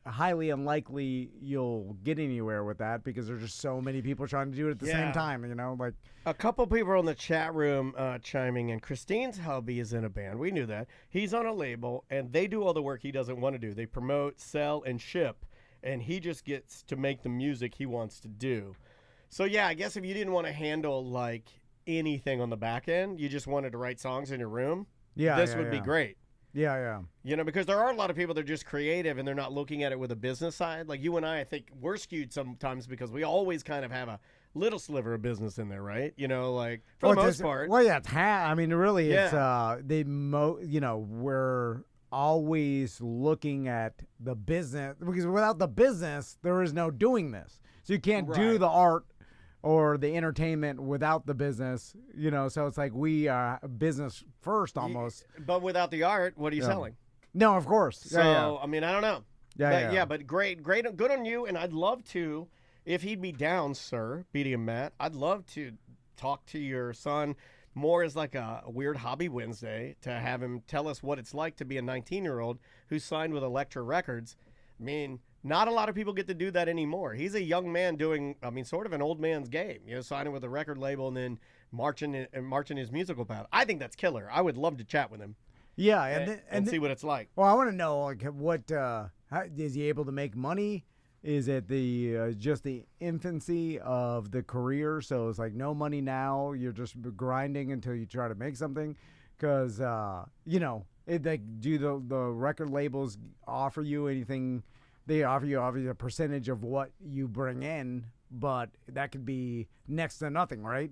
Speaker 1: highly unlikely you'll get anywhere with that because there's just so many people trying to do it at the same time, like
Speaker 2: a couple people in the chat room chiming in. Christine's hubby is in a band. We knew that. He's on a label, and they do all the work he doesn't want to do. They promote, sell, and ship, and he just gets to make the music he wants to do. So yeah, I guess if you didn't want to handle like anything on the back end, you just wanted to write songs in your room, this would be great.
Speaker 1: Yeah.
Speaker 2: Because there are a lot of people that are just creative and they're not looking at it with a business side. Like you and I think we're skewed sometimes because we always kind of have a little sliver of business in there, right? Like for the most part.
Speaker 1: Well, yeah, really, it's we're always looking at the business, because without the business, there is no doing this. So you can't do the art or the entertainment without the business, so it's like we are business first almost.
Speaker 2: But without the art, what are you selling?
Speaker 1: No, of course.
Speaker 2: So, I mean, I don't know. But great, good on you, and I'd love to, if he'd be down, sir, BDM Matt, I'd love to talk to your son more as like a weird hobby Wednesday, to have him tell us what it's like to be a 19-year-old who's signed with Elektra Records. I mean, not a lot of people get to do that anymore. He's a young man doing, sort of an old man's game, signing with a record label and then marching his musical path. I think that's killer. I would love to chat with him.
Speaker 1: Yeah,
Speaker 2: and see what it's like.
Speaker 1: Well, I want to know, like, what is he able to make money? Is it just the infancy of the career? So it's like no money now. You're just grinding until you try to make something, because do the record labels offer you anything? They offer you obviously a percentage of what you bring in, but that could be next to nothing, right?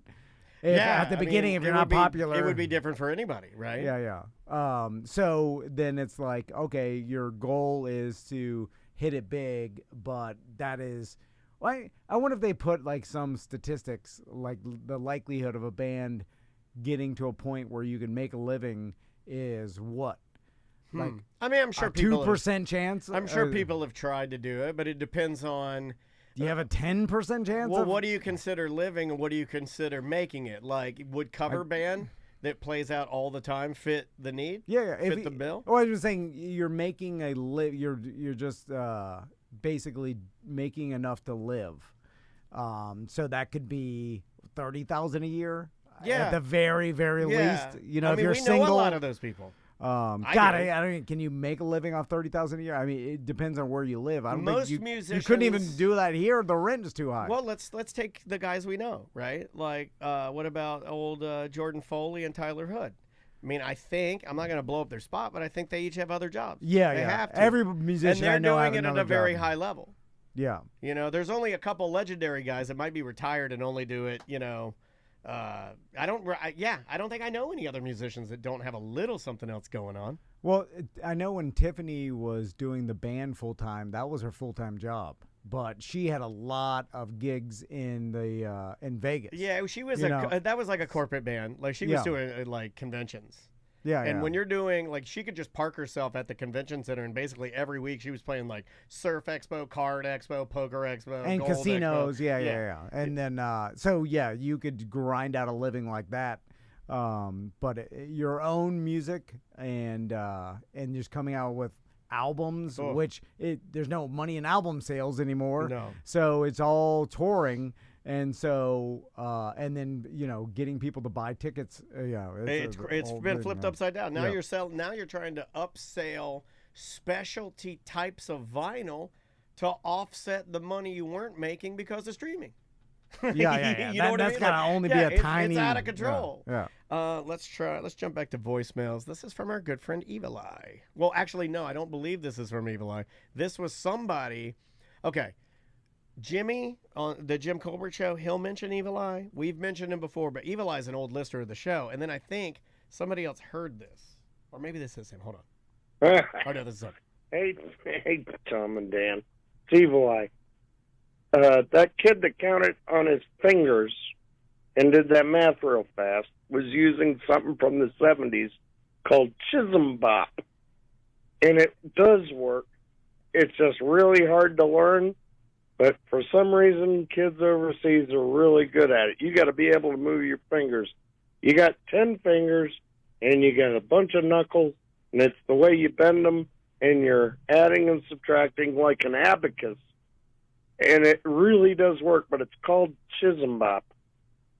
Speaker 1: At the beginning, if you're not popular,
Speaker 2: it would be different for anybody, right?
Speaker 1: Yeah. So then it's like, okay, your goal is to hit it big, but that is, I wonder if they put like some statistics, like the likelihood of a band getting to a point where you can make a living is what? Like,
Speaker 2: I'm sure
Speaker 1: a 2% chance.
Speaker 2: I'm sure people have tried to do it, but it depends on.
Speaker 1: Do you have a 10% chance?
Speaker 2: Well, what do you consider living, and what do you consider making it? Like, would cover band that plays out all the time fit the need?
Speaker 1: Yeah.
Speaker 2: Fit the bill?
Speaker 1: Oh, I was just saying, you're making you're just basically making enough to live. So that could be $30,000 a year. At the very, very least. If you're single,
Speaker 2: know a lot of those people.
Speaker 1: I don't. Can you make a living off $30,000 a year? I mean, it depends on where you live. I don't
Speaker 2: Most
Speaker 1: think
Speaker 2: musicians,
Speaker 1: you couldn't even do that here. The rent is too high.
Speaker 2: Well, let's take the guys we know, right? Like, what about old Jordan Foley and Tyler Hood? I mean, I think, I'm not going to blow up their spot, but I think they each have other jobs.
Speaker 1: Yeah,
Speaker 2: they have to.
Speaker 1: Every musician I know
Speaker 2: and they're doing it at a very
Speaker 1: job.
Speaker 2: high level.
Speaker 1: Yeah.
Speaker 2: There's only a couple legendary guys that might be retired and only do it, I don't think I know any other musicians that don't have a little something else going on.
Speaker 1: Well, I know when Tiffany was doing the band full time, that was her full time job. But she had a lot of gigs in Vegas.
Speaker 2: Yeah, she was that was like a corporate band. Like she was doing like conventions.
Speaker 1: Yeah,
Speaker 2: and when you're doing, like, she could just park herself at the convention center, and basically every week she was playing, like, Surf Expo, Card Expo, Poker Expo,
Speaker 1: and
Speaker 2: Gold
Speaker 1: casinos.
Speaker 2: Expo.
Speaker 1: Yeah. And then, you could grind out a living like that. But your own music and just coming out with albums, which there's no money in album sales anymore.
Speaker 2: No.
Speaker 1: So it's all touring. And so, and then getting people to buy tickets.
Speaker 2: It's been flipped upside down. Now you're selling. Now you're trying to upsell specialty types of vinyl to offset the money you weren't making because of streaming.
Speaker 1: Yeah.
Speaker 2: You know what I mean?
Speaker 1: That's gotta only be a tiny.
Speaker 2: It's out of control.
Speaker 1: Yeah.
Speaker 2: Let's jump back to voicemails. This is from our good friend Evil Eye. Well, actually, no, I don't believe this is from Evil Eye. This was somebody. Okay. Jimmy on the Jim Colbert show, he'll mention Evil Eye. We've mentioned him before, but Evil Eye is an old listener of the show. And then I think somebody else heard this. Or maybe this is him. Hold on. Oh, no, this is him.
Speaker 6: Hey, Tom and Dan. It's Evil Eye. That kid that counted on his fingers and did that math real fast was using something from the 70s called Chisholm Bop. And it does work. It's just really hard to learn. But for some reason, kids overseas are really good at it. You got to be able to move your fingers. You got 10 fingers, and you got a bunch of knuckles, and it's the way you bend them, and you're adding and subtracting like an abacus. And it really does work, but it's called Chisholm Bop.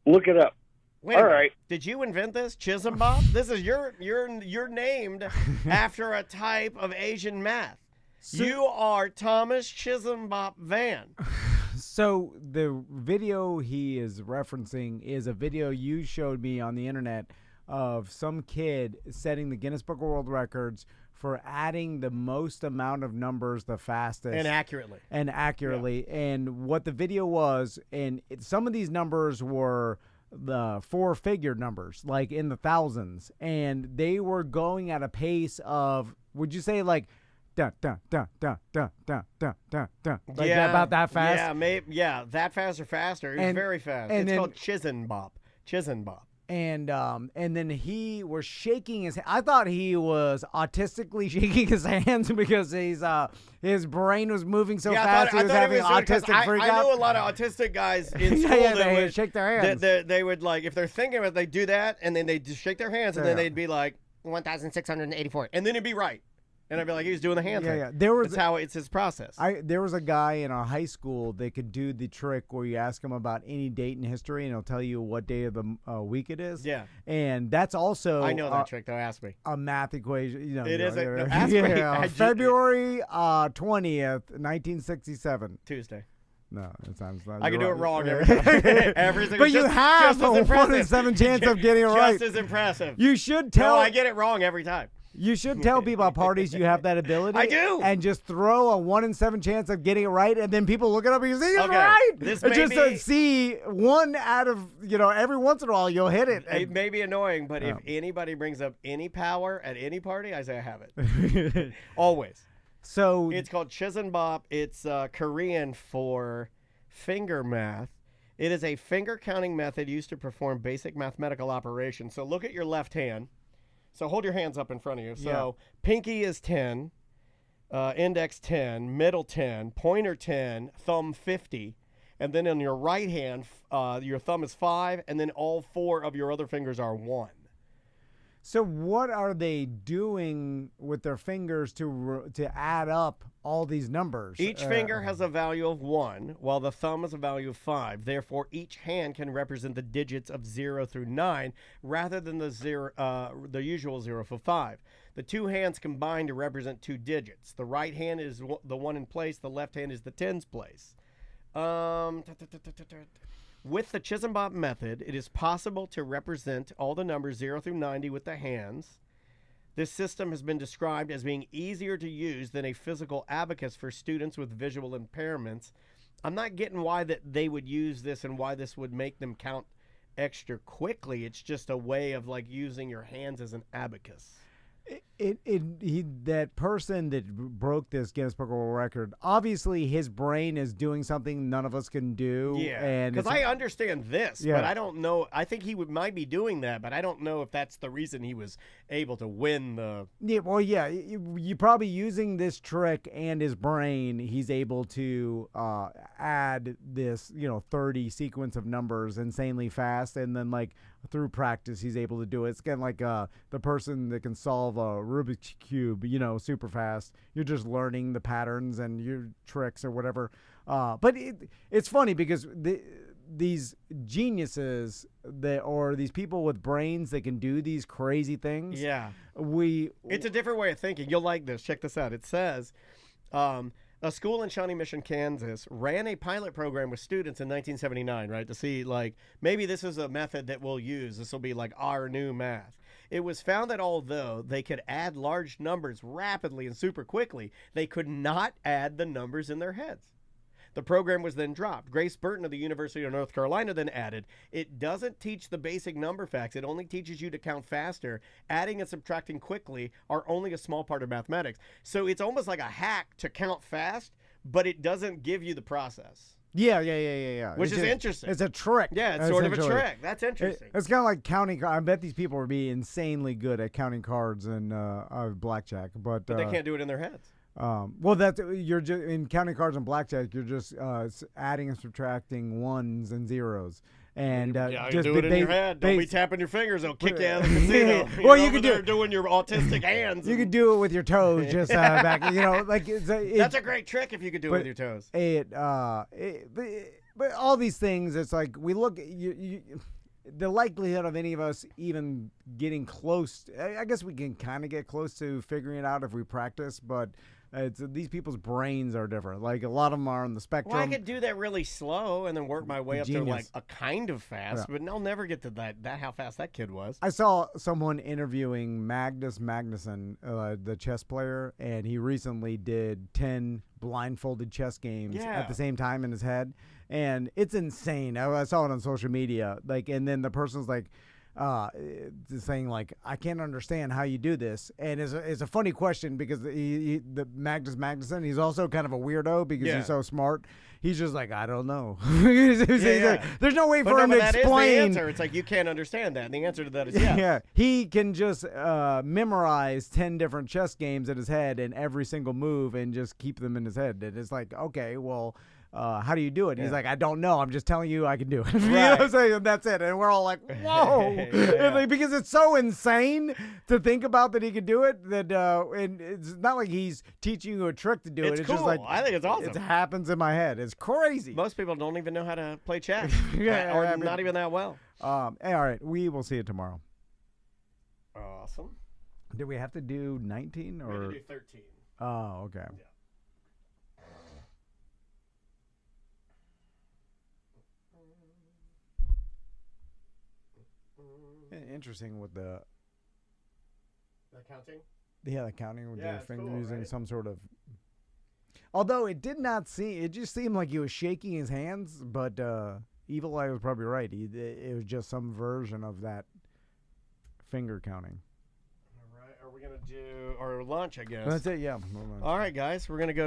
Speaker 6: Look it up.
Speaker 2: Wait, all right. Did you invent this, Chisholm Bop? This is you're named after a type of Asian math. So, you are Thomas Chisholm Bop Van.
Speaker 1: So the video he is referencing is a video you showed me on the internet of some kid setting the Guinness Book of World Records for adding the most amount of numbers the fastest.
Speaker 2: And accurately.
Speaker 1: Yeah. And what the video was, and some of these numbers were the 4-figure numbers, like in the thousands. And they were going at a pace of, would you say like, dun, dun, dun, dun, dun, dun, dun, dun, dun. Like about that fast?
Speaker 2: Yeah, that fast or faster. It's very fast. It's called Chisholm Bop. And
Speaker 1: then he was shaking his. I thought he was autistically shaking his hands because his brain was moving so fast. He was having autistic freak out.
Speaker 2: I know a lot of autistic guys in school that would
Speaker 1: shake their hands.
Speaker 2: They would, like, if they're thinking about it, they do that, and then they just shake their hands, and then they'd be like 1,684, and then it'd be right. And I'd be like, he was doing the hand thing. Yeah. That's how it's his process.
Speaker 1: There was a guy in our high school that could do the trick where you ask him about any date in history, and he'll tell you what day of the week it is.
Speaker 2: Yeah.
Speaker 1: And that's also...
Speaker 2: I know that trick, though. Ask me.
Speaker 1: A math equation.
Speaker 2: It is. Ask me.
Speaker 1: February 20th, 1967.
Speaker 2: Tuesday.
Speaker 1: No, it sounds like
Speaker 2: I can do it wrong every time.
Speaker 1: But you have a 1 in 7 chance of getting it right.
Speaker 2: Just as impressive.
Speaker 1: You should tell...
Speaker 2: No, I get it wrong every time.
Speaker 1: You should tell people at parties you have that ability.
Speaker 2: I do.
Speaker 1: And just throw a 1 in 7 chance of getting it right, and then people look it up and you say, he's right. To see one out of, every once in a while you'll hit it.
Speaker 2: It may be annoying, but if anybody brings up any power at any party, I say I have it. Always.
Speaker 1: So
Speaker 2: it's called Chisholm Bop. It's Korean for finger math. It is a finger counting method used to perform basic mathematical operations. So look at your left hand. So hold your hands up in front of you. So pinky is 10, index 10, middle 10, pointer 10, thumb 50. And then on your right hand, your thumb is 5, and then all 4 of your other fingers are 1.
Speaker 1: So what are they doing with their fingers to add up all these numbers?
Speaker 2: Each finger has a value of 1, while the thumb has a value of 5. Therefore, each hand can represent the digits of 0 through 9, rather than the usual 0 for 5. The two hands combine to represent 2 digits. The right hand is the 1 in place. The left hand is the tens place. With the Chisholm Bop method, it is possible to represent all the numbers 0 through 90 with the hands. This system has been described as being easier to use than a physical abacus for students with visual impairments. I'm not getting why that they would use this and why this would make them count extra quickly. It's just a way of like using your hands as an abacus.
Speaker 1: That person that broke this Guinness Book of World Record, obviously his brain is doing something none of us can do.
Speaker 2: Yeah, because I understand this, but I don't know. I think he might be doing that, but I don't know if that's the reason he was able to win the...
Speaker 1: Yeah, well, yeah, you're probably using this trick and his brain, he's able to add this, 30 sequence of numbers insanely fast, and then like through practice he's able to do it. It's kind of like the person that can solve a Rubik's Cube, super fast. You're just learning the patterns and your tricks or whatever. But it's funny because these geniuses or these people with brains that can do these crazy things.
Speaker 2: Yeah. It's a different way of thinking. You'll like this. Check this out. It says, a school in Shawnee Mission, Kansas, ran a pilot program with students in 1979, right, to see, like, maybe this is a method that we'll use. This will be like our new math. It was found that although they could add large numbers rapidly and super quickly, they could not add the numbers in their heads. The program was then dropped. Grace Burton of the University of North Carolina then added, it doesn't teach the basic number facts. It only teaches you to count faster. Adding and subtracting quickly are only a small part of mathematics. So it's almost like a hack to count fast, but it doesn't give you the process.
Speaker 1: Yeah.
Speaker 2: Which is interesting.
Speaker 1: It's a trick.
Speaker 2: Yeah, it's sort of a trick. That's interesting.
Speaker 1: It's kind of like counting. I bet these people would be insanely good at counting cards and blackjack, but
Speaker 2: they can't do it in their heads.
Speaker 1: Well, that's you're just in counting cards and blackjack. You're just adding and subtracting ones and zeros. And
Speaker 2: just do it in your head. Don't be tapping your fingers. They'll kick you out of the casino.
Speaker 1: Well, you can do
Speaker 2: doing your autistic hands.
Speaker 1: You could do it with your toes, just back. Like
Speaker 2: that's a great trick if you could do it with your toes.
Speaker 1: But all these things, it's like we look. The likelihood of any of us even getting close, I guess we can kind of get close to figuring it out if we practice, but these people's brains are different. Like a lot of them are on the spectrum.
Speaker 2: Well, I could do that really slow and then work my way up to like a kind of fast, but I'll never get to that how fast that kid was.
Speaker 1: I saw someone interviewing Magnus Magnusson, the chess player, and he recently did 10 blindfolded chess games at the same time in his head. And it's insane. I saw it on social media. And then the person's like, saying like, I can't understand how you do this. And it's a funny question because the Magnus Magnusson, he's also kind of a weirdo because he's so smart. He's just like, I don't know. He's like, there's no way for him to explain.
Speaker 2: That is the answer. It's like, you can't understand that. And the answer to that is yes.
Speaker 1: Yeah. He can just memorize 10 different chess games in his head and every single move and just keep them in his head. And it's like, okay, well, how do you do it? He's like, I don't know. I'm just telling you I can do it. You know what I'm saying? That's it. And we're all like, whoa. Because it's so insane to think about that he could do it. That and it's not like he's teaching you a trick to do it. It's
Speaker 2: cool.
Speaker 1: just like,
Speaker 2: I think it's awesome.
Speaker 1: It happens in my head. It's crazy.
Speaker 2: Most people don't even know how to play chess. Or not even that well.
Speaker 1: All right. We will see you tomorrow.
Speaker 2: Awesome.
Speaker 1: Did we have to do 19 or?
Speaker 2: We had to do 13.
Speaker 1: Oh, okay.
Speaker 2: Yeah.
Speaker 1: Interesting with the
Speaker 2: counting.
Speaker 1: Yeah, the counting with your finger
Speaker 2: cool,
Speaker 1: using
Speaker 2: right?
Speaker 1: some sort of. Although it did not seem, it just seemed like he was shaking his hands. But Evil Eye was probably right. It was just some version of that finger counting.
Speaker 2: All right, are we gonna do our lunch? I guess
Speaker 1: That's it. Yeah.
Speaker 2: All right, guys, we're gonna go.